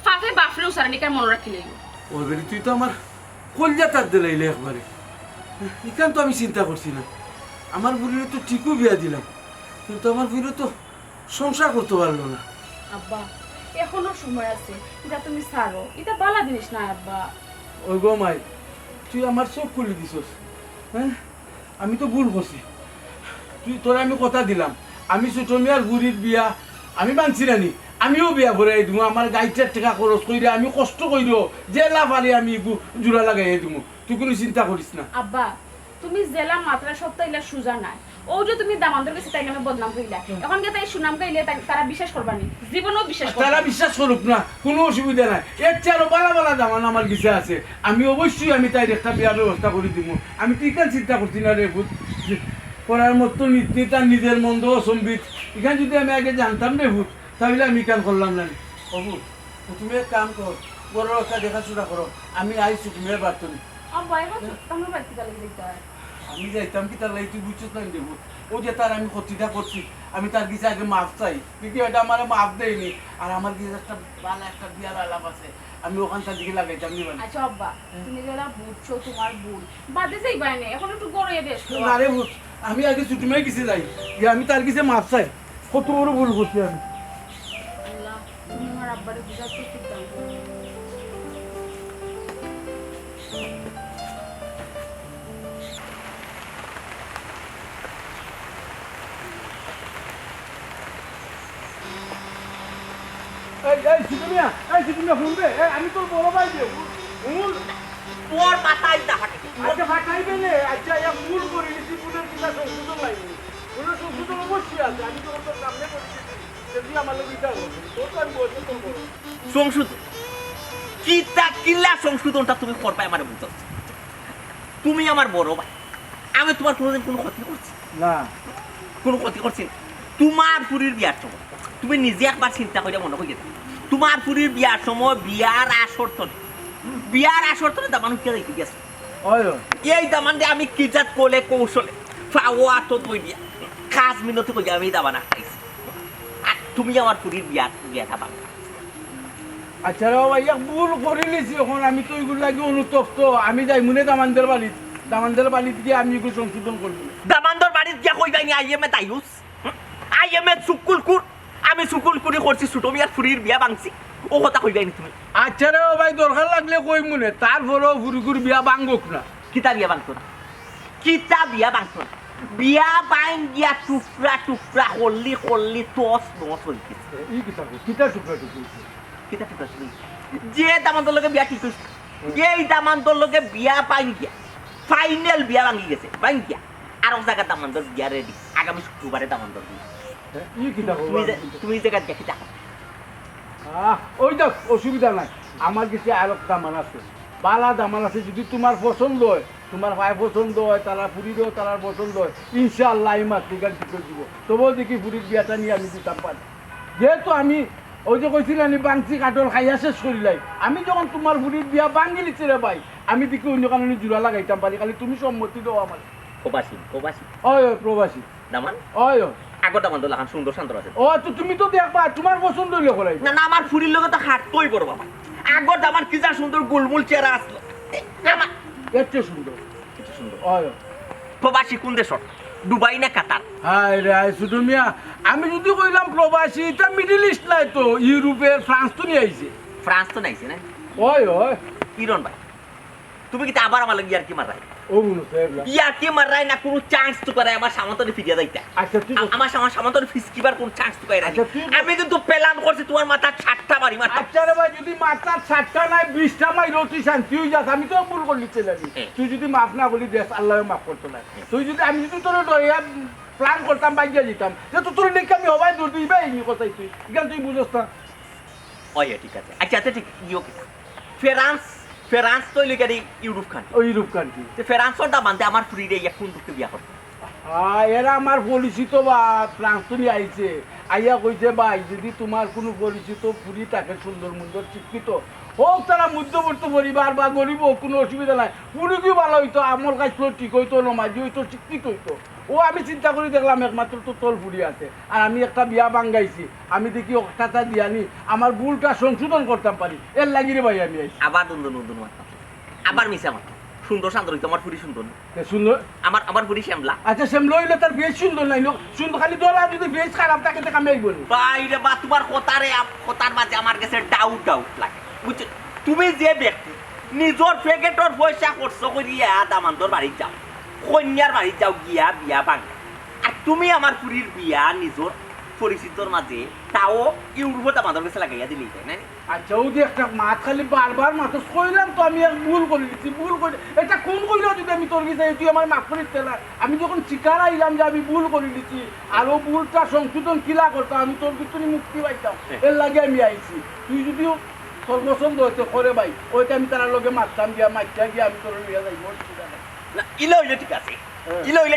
ফাফে বাফরে উসারানি কার মনে রাখিলে ওই বেরি তুই তো আমার কলজা তার দিলাইলে একবারে এখান তো আমি চিন্তা করছি না আমার বুড়িরে তো ঠিকও বিয়া দিলাম কিন্তু আমার বুড়ি তো সংসার করতে পারলো না আব্বা এখনো সময় আছে এটা তুমি ছাড়ো এটা বালা জিনিস না আব্বা ওই গো মাই তুই আমার চোখ খুলে দিছস হ্যাঁ আমি তো ভুল করছি তোরা আমি কথা দিলাম আমি ছোট মেয়ার বুড়ির বিয়া আমি মানছি রানি আমিও বিয়া ভরাই দিব আমার গাইটার টাকা খরচ করে আমি কষ্ট করি যে লাভ আরে আমি জোড়া লাগাই দিব তুই কোনো চিন্তা করিস না আব্বা তুমি জেলা মাত্রা সপ্তাহ ইলা সুজা নাই ও যে তুমি দামান্তর কাছে তাই নামে বদনাম কইলা এখন কে তাই সুনাম গাইলে তারা বিশ্বাস করবানি জীবনও বিশ্বাস করবে তারা বিশ্বাস করুক না কোনো অসুবিধা নাই এর চেয়ে আরো বালা বালা দামান আমার বিষয় আছে আমি অবশ্যই আমি তাই একটা বিয়ার ব্যবস্থা করে দিব আমি তুই কেন চিন্তা করছি না রে ভূত করার মতো নীতি তার নিজের মন্দ অসম্বিত এখানে যদি আমি আগে জানতাম রে ভূত তাহলে আমি কেন করলাম না বাবু তুমি এক কাম কর বড় একটা দেখাশোনা করো আমি আইসি তুমি বার্ত আব্বা এখন তোমার বাড়িতে গেলে দেখতে হয় আমি যাইতাম কি তার লাগে তুই বুঝছিস না দেবো ও যে তার আমি ক্ষতিটা করছি আমি তার কিছু আগে মাফ চাই কিন্তু এটা আমার মাফ দেয়নি আর আমার কিছু একটা ভালো একটা বিয়ার আলাপ আছে আমি ওখানটার দিকে লাগাইতাম নিবানি আচ্ছা আব্বা তুমি যারা বুঝছো তোমার ভুল বাদে যাই বাইনে এখন একটু গড়িয়ে দেশ না রে ভূত আমি আগে ছুটি মেয়ে কিছু যাই যে আমি তার কিছু মাফ চাই কত বড় ভুল করছি আমি আল্লাহ তুমি আমার আব্বারে বুঝাতে শিখতাম এই ছুটি মিয়া আইছি তুমি শুনবে আমি তোর বড় ভাই দেব মূল তোর মাথায় দাহাকে আচ্ছা ফাটাইবে নে আচ্ছা এক মূল করে নিছি মূলের কিনা সংশোধন লাগবে মূলের সংশোধন অবশ্যই আছে আমি তোর সামনে করে দিচ্ছি যদি আমার লোক এটা হবে তোর তো আমি বলছি তোর বড় সংশোধন কিতা কিল্লা সংশোধনটা তুমি করবে আমার বুঝছো তুমি আমার বড় ভাই আমি তোমার কোনোদিন কোনো ক্ষতি করছি না কোনো ক্ষতি করছি না তোমার পুরীর বিয়ার সময় তুমি নিজে একবার চিন্তা করে মনে করে যেতে তোমার পুরীর বিয়ার সময় বিয়ার আসর তনে দামান কে দেখতে গেছে এই দামান দিয়ে আমি কিজাত কোলে কৌশলে ফাওয়া তো দই দিয়া কাজ মিনতি কই আমি দাবানা খাইছি আর তুমি আমার পুরীর বিয়াটা পাবে আচ্ছা রে বাবা এক ভুল করে নিয়েছি এখন আমি তো ওইগুলো লাগে অনুতপ্ত আমি যাই মনে দামানদের বাড়িতে গিয়ে আমি এগুলো সংশোধন করবো দামানদের বাড়িতে গিয়া কই যাইনি আইএমএ তাইউস আইএমএ সুকুল কুর আমি সুকুল কুরি করছি ছোট মিয়ার পুরীর বিয়া ভাঙছি ও কথা কই যাইনি তুমি আচ্ছা রে ভাই দরকার লাগলে কই মনে তারপরেও ফুরুকুর বিয়া ভাঙুক না কিতা বিয়া ভাঙতো না বিয়া ভাঙ গিয়া টুকরা হল্লি টস নস হইছে কিতা টুকরা যে দামান্তর লগে বিয়া ঠিক করছে এই দামান্তর লগে বিয়া ভাঙ গিয়া ফাইনাল বিয়া ভাঙি গেছে ভাঙ গিয়া আর এক জায়গা দামান্তর বিয়া রেডি আগামী শুক্রবারে দামান্তর তুমি জায়গা দেখি দেখো ওই দেখ অসুবিধা নাই আমার কাছে আর দামান আছে বালা দামান আছে যদি তোমার পছন্দ হয় তোমার ভাই পছন্দ হয় তারা পুরীরও তার পছন্দ হয় ইনশাআল্লাহ এই মাস ঠিক করে দিব তবুও দেখি পুরীর বিয়াটা নিয়ে আমি দিতাম পারি যেহেতু আমি ওই যে কইছিল আমি বাংসি কাঠল খাইয়া শেষ করিলাই আমি যখন তোমার পুরীর বিয়া ভাঙি লিছি রে ভাই আমি দেখি অন্য কারণে জোড়া লাগাইতাম পারি খালি তুমি সম্মতি দাও আমার প্রবাসী ওই প্রবাসী দামান ওই আগর দামান্তর লাগান সুন্দর শান্তর আছে ও তো তুমি তো দেখবা তোমার পছন্দ হইলে করাই না আমার ফুরির লগে তো হাঁটতই বড় বাবা আগর দামান কি যা সুন্দর গোলমুল চেহারা আসলো আমার এত সুন্দর ওই প্রবাসী কোন দেশ দুবাই না কাতার হাই রে শুধু মিয়া আমি যদি কইলাম প্রবাসী এটা মিডল ইস্ট নাই তো ইউরোপের ফ্রান্স তো নিয়ে আইছে ফ্রান্স তো নাইছে না ওই ইরন ভাই তুমি কি আবার আমার লাগে ইয়ার কি মারাই ও মনে সেবলা ইয়ার কি মারাই না কোনো চান্স তো করে আমার সামন্তরে ফিরিয়ে যাইতা আচ্ছা ঠিক আমার সামন্তরে ফিস কিবার কোন চান্স তো পাই না আমি কিন্তু প্ল্যান করছি তোমার মাথা 6টা মারি মাথা আচ্ছা রে ভাই যদি মাথা 7টা নাই 20টা মাই রতি শান্তি হই যাস আমি তো ভুল করলি চলে যাবি তুই যদি মাফ না বলি দেশ আল্লাহ মাফ করতে না তুই যদি আমি যদি তোর দয়া প্ল্যান করতাম বাইজা যেতাম যে তো তোর দেখে আমি হবাই দূর দিই ভাই নি কথাই তুই কেন তুই বুঝছ না ওই ঠিক আছে আচ্ছা ঠিক ইও কি ফ্রান্স তো লিখে ইউরোপ কান্ট্রি ওই ইউরোপ কান্ট্রি তে ফ্রান্সর দা মানতে আমার ফ্রি রে এক কোন দুঃখে বিয়া করতে এরা আমার পরিচিত বা ফ্রান্স তো নিয়ে আইছে আইয়া কইছে ভাই যদি তোমার কোনো পরিচিত পুরি থাকে সুন্দর মুন্দর শিক্ষিত হোক তারা মধ্যবর্তী পরিবার বা গরিব হোক কোনো অসুবিধা নাই পুরো কি ভালো হইতো আমার কাছে ঠিক হইতো নমাজি হইতো শিক্ষিত হইতো ও আমি চিন্তা করে দেখলাম একমাত্র তো তোল ফুরি আছে আর আমি একটা বিয়া ভাঙ্গাইছি আমি দেখি একটা দিয়ানি আমার ভুলটা সংশোধন করতাম পারি এর লাগিরে ভাই আমি আইছি আবার দুন্দন আবার মিশে আমার সুন্দর শান্ত হইতো আমার ফুরি সুন্দর সুন্দর আমার ফুরি শ্যামলা আচ্ছা শ্যামলা হইলে তার বেশ সুন্দর নাই সুন্দর খালি দোলা যদি বেশ খারাপ থাকে তো কামে আইবনি বাইরে বা তোমার কথার মাঝে আমার কাছে ডাউট লাগে বুঝছো তুমি যে ব্যক্তি নিজর প্যাকেটর পয়সা খরচ করিয়া দামান্তর বাড়ি যাও কন্যার বাড়ি যাও গিয়া বিয়া ভাঙা আর তুমি আমার পুরীর বিয়া নিজর পরিচিতর মাঝে তাও ইউরোপে দামান্তর কাছে লাগাইয়া দিলি তাই না আচ্ছা ও যে একটা মাছ খালি বারবার মাথা কইলাম তো আমি এক ভুল করে দিচ্ছি ভুল করে এটা কোন কইলো যদি আমি তোর কাছে তুই আমার মাফ করিস না আমি যখন শিকার আইলাম যে আমি ভুল করে দিচ্ছি আর ও ভুলটা সংশোধন কিলা করতাম আমি তোর ভিতরে মুক্তি পাইতাম এর লাগে আমি আইছি তুই যদিও তোর পছন্দ হচ্ছে করে ভাই ওইটা আমি তার লগে মারতাম গিয়া মারটা গিয়া আমি তোর লিয়া যাই না ইলো ইলো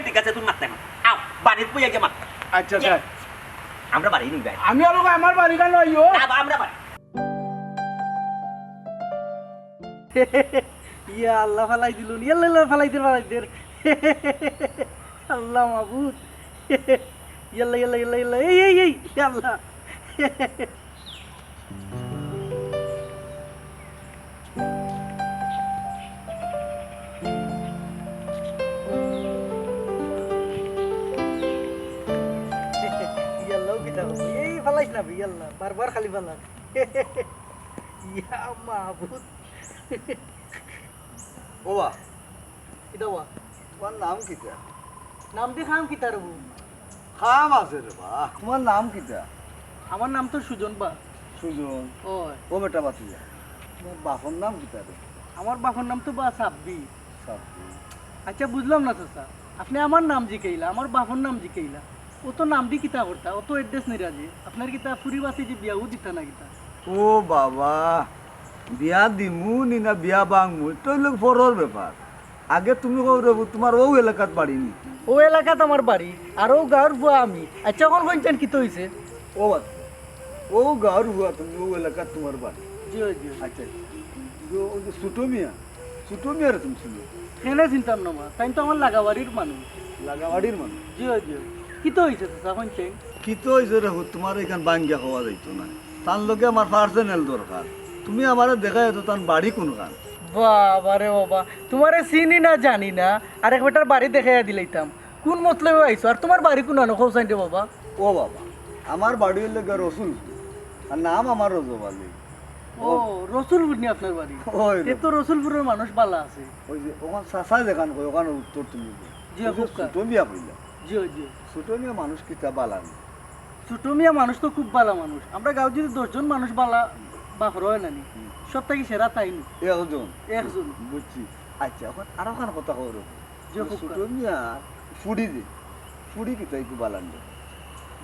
ঠিক আছে তুমি মারতে আও বাড়িতে বইয়া গিয়ে মার আচ্ছা স্যার আমরা বাড়ি নিই ভাই আমি আর আমার বাড়ি কেন আইও আমরা বাড়ি ইয়া আল্লাহ ফালাই দিলুন ইয়াল্লাহ ফালাই দিল আল্লাহ মাবুদ ইয়াল্লাহ এই আল্লাহ এই ফালাইস না ইয়াল্লাহ বারবার খালি ফালা ইয়া মাহবুব ওবা এটা ওয়া তোমার নাম কিটা নাম দিয়ে খাম কি তার বউ খাম আছে রে বা তোমার নাম কিটা আমার নাম তো সুজন বা সুজন ওই ও বেটা বাতিজা তোমার বাপর নাম কি তারে আমার বাপের নাম তো বা সাব্বি সাব্বি আচ্ছা বুঝলাম না চাচা আপনি আমার নাম জিকাইলা আমার বাপের নাম জিকাইলা ও তো নাম দি কিতা করতা ও তো এড্রেস নেই রাজি আপনার কিতা ফুরিবাসী যে বিয়াও দিতা না কিতা ও বাবা বিয়া দিমু নি না বিয়া বাংমু তো লোক ফরর ব্যাপার আগে তুমি কও রে তোমার ও এলাকাত বাড়ি নি ও এলাকাত আমার বাড়ি আর ও গাঁর বুয়া আমি আচ্ছা এখন বলছেন কি তো হইছে ও আচ্ছা ও গাঁর হুয়া তুমি ও এলাকাত তোমার বাড়ি জি জি আচ্ছা ও যে ছোটো মিয়া রে তুমি শুনো কেনে চিন্তাম না মা তাই তো আমার লাগাবাড়ির মানুষ লাগাবাড়ির মানুষ জি জি কি তো হইছে চাচা বলছেন কি তো হয়েছে রে তোমার এখান বাঙ্গিয়া খাওয়া যাইতো না তার লগে আমার পার্সোনাল দরকার তুমি আমারে দেখা যেত তার বাড়ি কোন গান বাবা রে বাবা তোমারে চিনি না জানি না আর এক বেটার বাড়ি দেখাইয়া দিলাইতাম কোন মতলবে আইছো আর তোমার বাড়ি কোন আনো খোঁজ আইতে বাবা ও বাবা আমার বাড়ি হইলে রসুল আর নাম আমার রজবালি ও রসুলপুর নি আপনার বাড়ি ওই এ তো রসুলপুরের মানুষ বালা আছে ওই যে ওখান চাষা দেখান কই ওখানে উত্তর তুমি জি খুব ছোটো মিয়া কইলা জি জি ছোটো মিয়া মানুষ কিতা বালান ছোট মিয়া মানুষ তো খুব ভালো মানুষ আমরা গাঁও যদি 10 জন মানুষ বালা বাপর হয় নানি সব থেকে সেরা তাই নি একজন একজন বুঝছি আচ্ছা এখন আরো খান কথা কর জি খুব ছোটো মিয়া ফুড়ি কিতা একটু বালান দে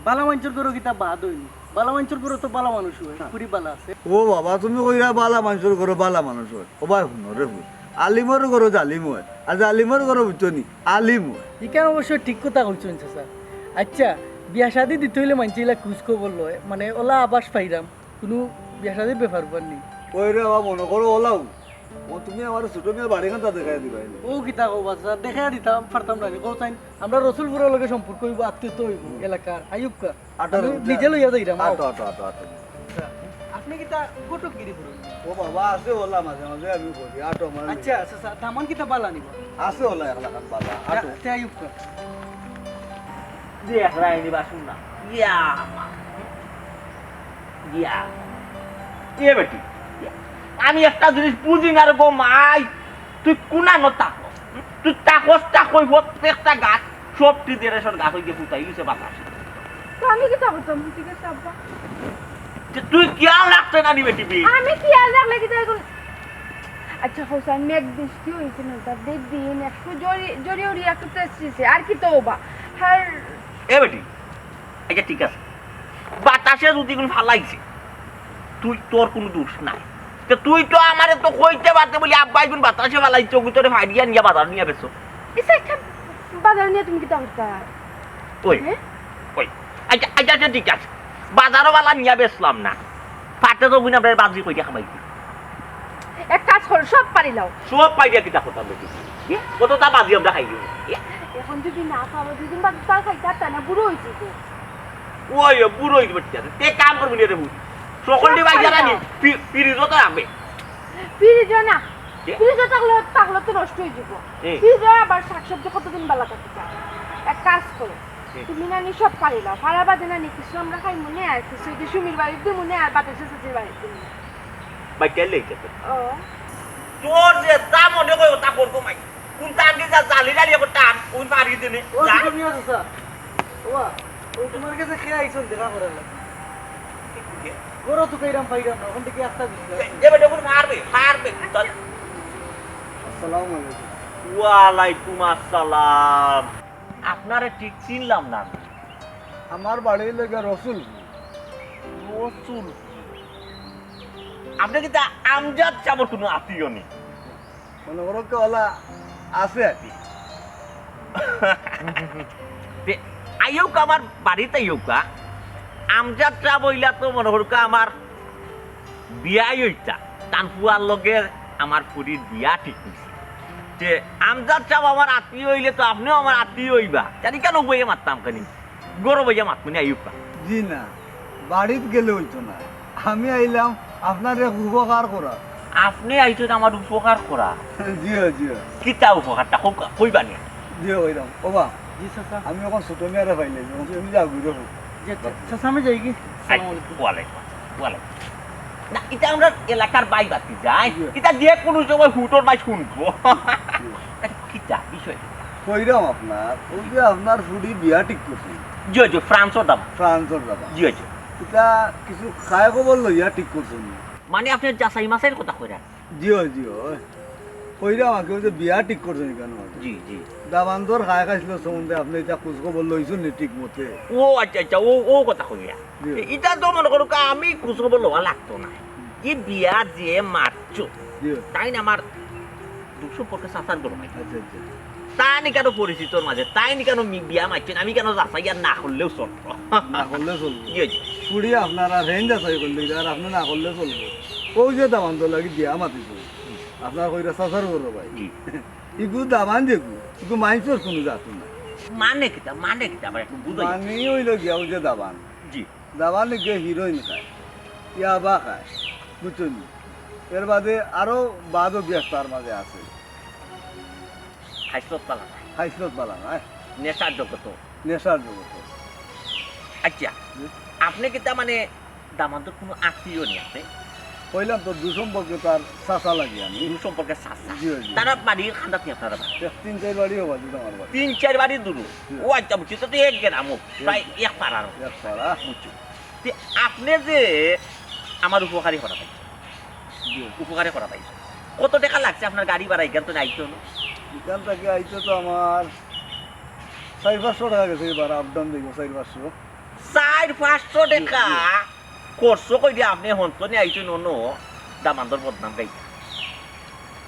বালা মানুষের গরো কিতা বাদ হইনি বালা মানুষের গরো তো বালা মানুষ হয় পুরি বালা আছে ও বাবা তুমি কইরা বালা মানুষের ঘরে বালা মানুষ হয় ও ভাই শুনো রে শুন আলিমর ঘরে জালিম হয় আর জালিমর ঘরে বুঝছো নি আলিম হয় ইকান অবশ্যই ঠিক কথা কইছেন স্যার আচ্ছা বিয়া শাদি দিতে হইলে মানুষেরা খুঁজ খবর লয় মানে ওলা আবাস পাইরাম কোনো বিয়া শাদির ব্যাপার পারনি ওই রে বাবা মনে করো ওলাও ও তুমি আমার ছোট মেয়ের বাড়ি খান তা দেখাই দিবা ও কিতা কবা স্যার দেখা দিতাম পারতাম না কোন টাইম আমরা রসুলপুরের লগে সম্পর্ক হইব আত্মীয়তা হইব এলাকার আয়ুবকা আমি নিজে লইয়া যাইরাম আটো আপনি কিতা কটকগিরি করুন ও বাবা আছে ওলা মাঝে মাঝে আমি বলি আটো মানে আচ্ছা আচ্ছা দামান কিতা বালা নিব আছে ওলা একলা খান বালা আটো তে আয়ুবকা দেখ রাইনি বাসুন না ইয়া ইয়া এ বেটি আমি একটা জিনিস বুঝি না রে গো মাই তুই কোনা নতাক তুই তাকই প্রত্যেকটা গাছ সব টিদেরেশন গাছ হয়ে ফুটাই গেছে বাতাস তো আমি কি করতাম ঠিক আছে আব্বা তুই খেয়াল রাখতে না নি বেটি বি আমি কি আর রাখলে কি তাই আচ্ছা হোসেন মেঘ বৃষ্টি হয়েছে না তার দেখ দিন একটু জড়ি উড়ি একটু তেসছে আর কি তো বা আর এ বেটি আচ্ছা ঠিক আছে বাতাসে যদি কোন ফালাইছে তুই তোর কোনো দোষ নাই তো তুই তো আমারে তো কইতে পারতে বলি আব্বাই কোন বাতাসে ফালাইছো ভিতরে ফাইডিয়া নিয়ে বাজার নিয়ে বেছো এসে একটা বাজার নিয়ে তুমি কি করতা ওই ওই আচ্ছা আচ্ছা ঠিক আছে বাজারও বালা নিয়ে বেচলাম না ফাটে তো বুঝি আমরা বাজি কইয়া খামাইছি এক কাজ কর সব পারি লাও সব পাইয়া কিতা কথা বেটি কতটা বাজি আমরা খাই দিই এখন যদি না খাবো দুদিন বাদ তার খাইতে তা না বুড়ো হইছি তো ওই বুড়ো হইতে পারছি তে কাম করবি রে বুঝি সকলটি ভাই জানা নি পিরিজও তো রাখবে ফ্রিজ না ফ্রিজ থাকলে তো নষ্ট হয়ে যাবো ফ্রিজ আবার শাকসবজি কতদিন বেলা কাটতে চায় এক কাজ করো তুমি না নি সব পারি লাও পারা বাদে না নি কিছু আমরা খাই মনে আর কিছু যদি সুমির বাড়িতে মনে আর বাতাসে সাথে বাড়িতে ভাই কেলে যেতে ও তোর যে তা মনে কই তা করবো মাই কোন তান্ডি যা জালি জালি করতে আর কোন পারি দিনে ও তুমি আছে ওয়া ও তোমার কাছে কে আইছন দেখা করার লাগে গরো তো কইরাম পাইরাম এখন থেকে একটা দিছিল যে বেটা কোন মারবে আসসালামু আলাইকুম ওয়ালাইকুম আসসালাম আপনারে ঠিক চিনলাম না আমার বাড়ি লেগে রসুল রসুল আপনি কি তা আমজাদ চাবর কোনো আত্মীয় নেই মনে করো কে ওলা আছে আর কি আইউকা আমার বাড়িতে আইউকা আমজাদ চা বইলা তো মনে করুকা আমার বিয়াই হইতা তান পুয়ার লগে আমার পুরীর বিয়া ঠিক হয়েছে যে আমজাদ চা আমার আত্মীয় হইলে তো আপনিও আমার আত্মীয় হইবা জানি কেন বইয়ে মারতাম খানি গরো বইয়া মাতমনি আইউকা জি না বাড়িতে গেলে হইতো না আমি আইলাম আপনার উপকার করা আপনি আইছেন আমার উপকার করা জিও জিও কিতা উপকারটা কইবা নি জিও হইলাম ওবা জি চাচা আমি এখন ছোট মেয়েরা পাইলে তুমি যাও ঘুরে হোক চাচা আমি যাই কি আসসালামু আলাইকুম ওয়ালাইকুম ওয়ালাইকুম না এটা আমরা এলাকার বাই বাতি যাই এটা যে কোনো সময় হুটোর মাই শুনবো কিতা বিষয় কইরাম আপনার ওই যে আপনার ফুডি বিয়া ঠিক করছি জিও জিও ফ্রান্সও দাম ফ্রান্সের দাদা জিও জিও এটা কিছু খায় খবর লইয়া ঠিক করছেন মানে আপনি যাচাই মাছের কথা কইরা? জিও জিও কইরা আমাকে ওই যে বিয়া ঠিক করছেন কেন জি জি। দাবান্দর খায় খাইছিল সম্বন্ধে আপনি এটা খোঁজ খবর লইছেন নি ঠিক মতে? ও আচ্ছা আচ্ছা, ও কথা কইরা। জি। এটা তো মনে করো আমি খোঁজ খবর লওয়া লাগতো না। কি বিয়া যে মারছো জিও তাই না আমার দুঃসম্পর্কে সাসার করো ভাই। আচ্ছা আচ্ছা তাই নি কেন পরিচিতর মাঝে, তাই নি কেন বিয়া মারছেন, আমি কেন যাচাই আর না করলেও চলবো। না করলে চলবো জি জি। পুড়ি আপনারা রেঞ্জ আছে করলে আর আপনি না করলে চলবো। ওই যে দাবান্দর লাগি বিয়া মাতিছ আপনার কইরা সাসার করো ভাই। জি। ইগু দাবান যেগু ইগু মাইন্সর কোনো যাতো না মানে কিটা আবার একটু বুঝাই। মানে হইল গিয়া ওই যে দাবান জি। দাবান গিয়ে হিরোইন খায় ইয়াবা খায় বুঝছেন এর বাদে আরো বাদও ব্যস্তার মাঝে আছে খাইছত পালা হাইসলত বালা না নেশার জগত। নেশার জগত আচ্ছা আপনি কিটা মানে দামান্তর কোনো আত্মীয় নেই আপনি? কইলাম তো দুসম্পর্কে তার চাচা লাগি আমি সম্পর্কে সাসা জি, জি। তারা বাড়ির খান্দাত নেই আপনারা? 3-4 বাড়িও বাজু আমার বাড়ি 3-4 বাড়ি দূর। ও আচ্ছা বুঝছি, তো এক গ্রাম প্রায় এক পাড়ার এক পাড়া বুঝছো। তে আপনি যে আমার উপকারী করা পাইছেন, উপকারে করা পাইছেন, কত টাকা লাগছে আপনার গাড়ি ভাড়া এখান তো আইতো না? এখান থেকে আইতে তো আমার 400-500 টাকা গেছে এবার আপ ডাউন দেখবো 400-500 400-500 টাকা করছো কই দিয়ে আপনি হন্তনে আইছেন অন্য দামান্তর বদনাম গাই।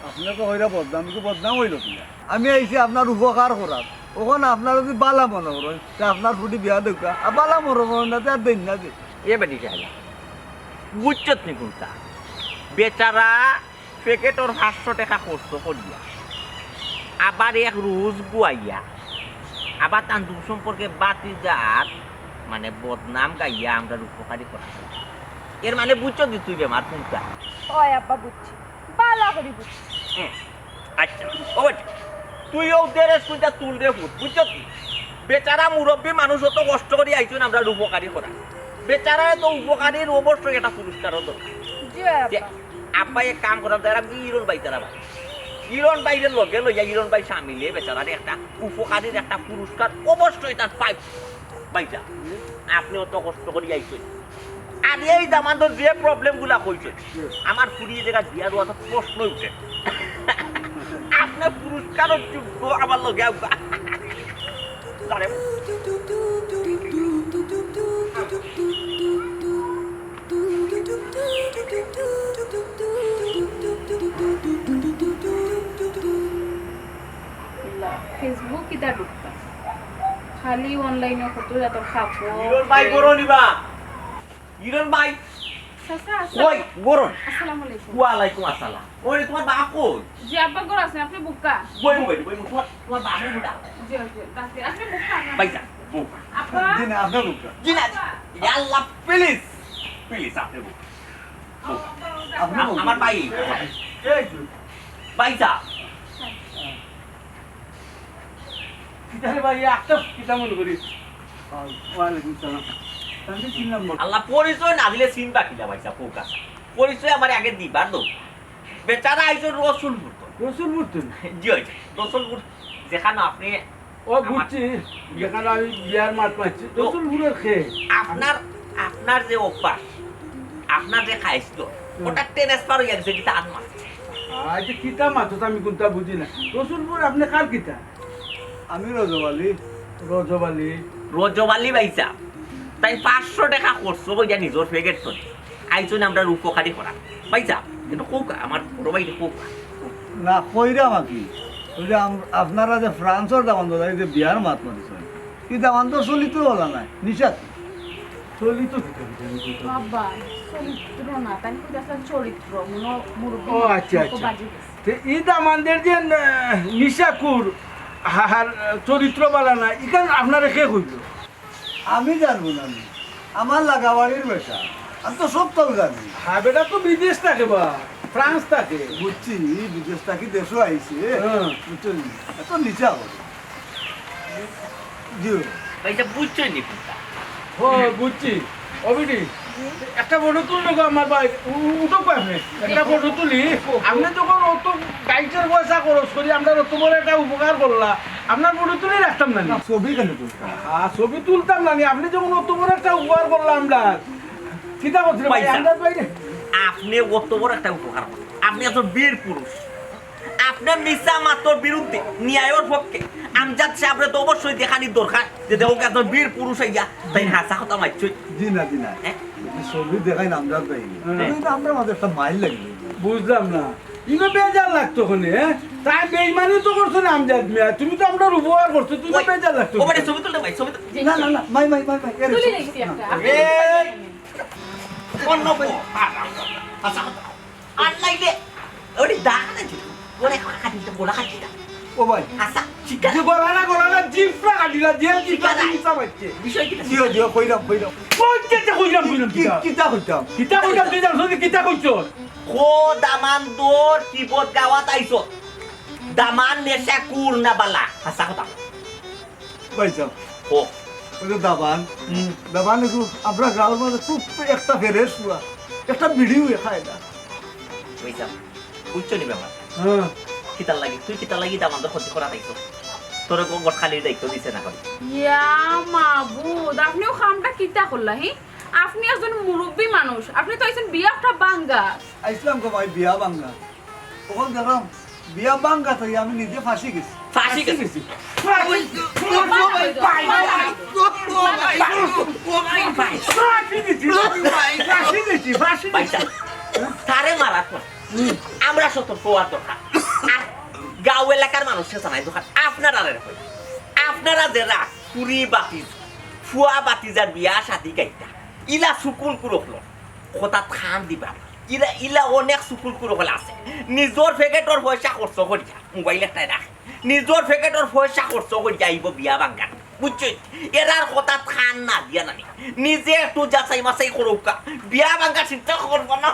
আপনি তো হইরা বদনাম কি বদনাম হইল কিনা আমি আইছি আপনার উপকার করার ওখানে আপনার যদি বালা মনে করেন তা আপনার ফুটি বিয়া দেখা আর বালা মনে করেন না আর দেন না যে এ বেটি চাইলা বুঝছত নি কোনটা বেচারা প্যাকেটর 500 টাকা করছো করিয়া আবার এক রোজ গুয়াইয়া আবার তার দূর সম্পর্কে বাতি যার মানে বদনাম গাইয়া আমরা উপকারী করা হয়। এর মানে বুঝছো দি তুই বেমার কোনটা? ওই আব্বা বুঝছি বালা করে বুঝছি আচ্ছা ও বেটি তুইও দেরে সুইটা তুল রে ফুট বুঝছো কি? বেচারা মুরব্বী মানুষ তো কষ্ট করে আইছুন আমরা উপকারী করা, বেচারা তো উপকারীর অবশ্যই একটা পুরস্কারও দরকার। জি যে আব্বা আব্বা এক কাম করার দ্বারা ইরন বাই তারা ভাই ইরন বাইরের লগে লইয়া ইরন বাই সামিলে বেচারার একটা উপকারীর একটা পুরস্কার অবশ্যই তার পাই পাইছা। আপনিও তো কষ্ট করে আইছেন আর এই দামান্তর যে প্রবলেম গুলা কইছে আমার ফুরিয়ে জায়গা বিয়ার হওয়া তো প্রশ্ন উঠে আপনার পুরস্কারের যোগ্য আমার লগে আব্বা। আরে ফেসবুক কিটা ঢুকতা খালি অনলাইনে কত যত খাবো। ইরন ভাই গরো নিবা ইরন ভাই চাচা কই গরো? আসসালামু আলাইকুম। ওয়ালাইকুম আসসালাম। ওরে তোমার বাপ কই? জি আব্বা গর আছেন আপনি বুকা? বই তোমার বাপের বুড়া জি জি কাছে আপনি বুকা না বাইসা আব্বা দিন আপনার লোকটা জিনা আল্লাহ প্লিজ প্লিজ আপনি বুক আপনি আমার ভাই এই তো বাইসা কিতারে ভাই একটা কিতা মনে করি ওয়ালাইকুম সালাম তাহলে চিনলাম না আল্লাহ পরিচয় না দিলে চিন্তা কিলা বাইসা পোকা পরিচয় আমার আগে দিবার দো বেচারা আইছো রসুলপুর তো রসুলপুর তো জি হয়েছে রসুলপুর যেখানে আপনি ও বুঝছি যেখানে আমি বিয়ার মাঠ পাচ্ছি রসুলপুরের খেয়ে আপনার আপনার যে অভ্যাস আপনার যে খাইছিল ওটা ট্রান্সফার হয়ে গেছে কিতা আত্মা আজ কিতা মাছ আমি কোনটা বুঝি না রসুলপুর আপনি কার কিতা আমি রজবালি রজবালি রজবালি বাইসা তাই 500 টাকা করছো বইয়া নিজের প্যাকেট করে আইছুন আমরা উপকারী করা বাইসা কিন্তু কোকা আমার বড় ভাই কোকা না কইরা মাকি ওই যে আপনারা যে ফ্রান্সর দামান দাদা এই যে বিয়ার মাত মারিছেন কি দামান তো চলিত বলা নাই নিশা চলিত বাবা চরিত্র না তাই কি আসলে চরিত্র মনো মুরব্বি ও আচ্ছা আচ্ছা এই দামানদের যে নিশাকুর আর চরিত্র বলা না এখানে আপনারা কে কইল আমি জানবো না আমার লাগাবাড়ির বেটা আমি তো সব তো জানি হ্যাঁ বেটা তো বিদেশ থাকে বা ফ্রান্স থাকে বুঝছি বিদেশ থাকি দেশও আইছে বুঝছেন এত নিচা হবে জি বাইসা বুঝছই নি কোকা ও বুঝছি অবিডি একটা ফটো তুললো গো আমার ভাই উঠো পাবে একটা ফটো তুলি আপনি যখন অত গাইডের পয়সা খরচ করি আমরা অত বড় একটা উপকার করলা আপনার ফটো তুলে রাখতাম না ছবি কেন তুলতাম হ্যাঁ ছবি তুলতাম না আপনি যখন অত বড় একটা উপকার করলাম আমরা কিতা করছিস ভাই পয়সা। আন্দাজ ভাই আপনি অত বড় একটা উপকার করেন। আপনি এত বীর পুরুষ, আপনি মিসা মাতর বিরুদ্ধে ন্যায়ের পক্ষে আমজাদ সাহেবরে তো অবশ্যই দেখানি দরকার যে দেখো এত বীর পুরুষ হইয়া তাই হাসা কথা মারছই। জি না হ্যাঁ? ছবি দেখাই নামজাদ ভাই আমরা মাঝে একটা মাইল লাগলো বুঝলাম না ইনো বেজার লাগতো কোনে তাই বেইমানি তো করছো না আমজাদ মিয়া তুমি তো আমরা উপকার করছো তুমি তো বেজার লাগতো ওবারে ছবি তুলতে ভাই, ছবি তুলতে। না না না মাই মাই মাই মাই এর তুলি লইছি একটা আপনি এই, অন্য বউ। হাসা কথা। আর নাইলে ওরে দাঁড়াতে ছিল, ওরে কাটিটা বলা কাটিটা। ও ভাই হাসা, শিকার। যে গলানা জিফরা কাটিলা যে জিফরা কিতা বাচ্চে বিষয় কি? জিও জিও কইরাম কোনটা কইলাম কিতা হইতাম কিতা কইলাম তুই জানো কিতা কইছো খো দামান দোর কিবত গাওয়াত আইছো। দামান নেশা কুর না বালা। হাসা কথা। ভাই যাও ও, ওই যে দাবান দাবান একটু আমরা গ্রামের মধ্যে খুব একটা ফেরেস পুরা একটা ভিডিও খায় না বুঝছাম। বুঝছো নি ব্যাপার? হ্যাঁ কিতার লাগি তুই কিতার লাগি দামান দোর ক্ষতি করা তাইছো। তোর গোট খালির দায়িত্ব দিছে না করে। ইয়া মাবুদ আপনিও খামটা কিতা করলা হি আপনি একজন মুরব্বী মানুষ আপনি তো আইছেন বিয়াটা বাঙ্গা আইসলাম গো ভাই বিয়া বাঙ্গা তখন দেখলাম বিয়া বাঙ্গা তো আমি নিজে ফাঁসি গেছি ফাঁসি গেছি। পয়সা। তারে মারার পর আমরা সতর্ক হওয়ার দরকার। আর গাঁও এলাকার মানুষের জানাই দরকার আপনারা আপনারা যারা পুরি বাতিজ ফুয়া বাতিজার বিয়া সাথী গাইতা ইলা সুকুল কুরকল কথা খান দিবা। ইলা ইলা অনেক সুকুল কুরকল আছে নিজর ফেকেটর পয়সা খরচ করিয়া মোবাইল একটাই রাখ নিজর ফেকেটর পয়সা খরচ করিয়া আইব বিয়া বাঙ্গান বুঝছো। এরার কথা খান না দিয়া নানি নিজে একটু যাচাই মাচাই করুকা বিয়া বাঙ্গা চিন্তা করবো না।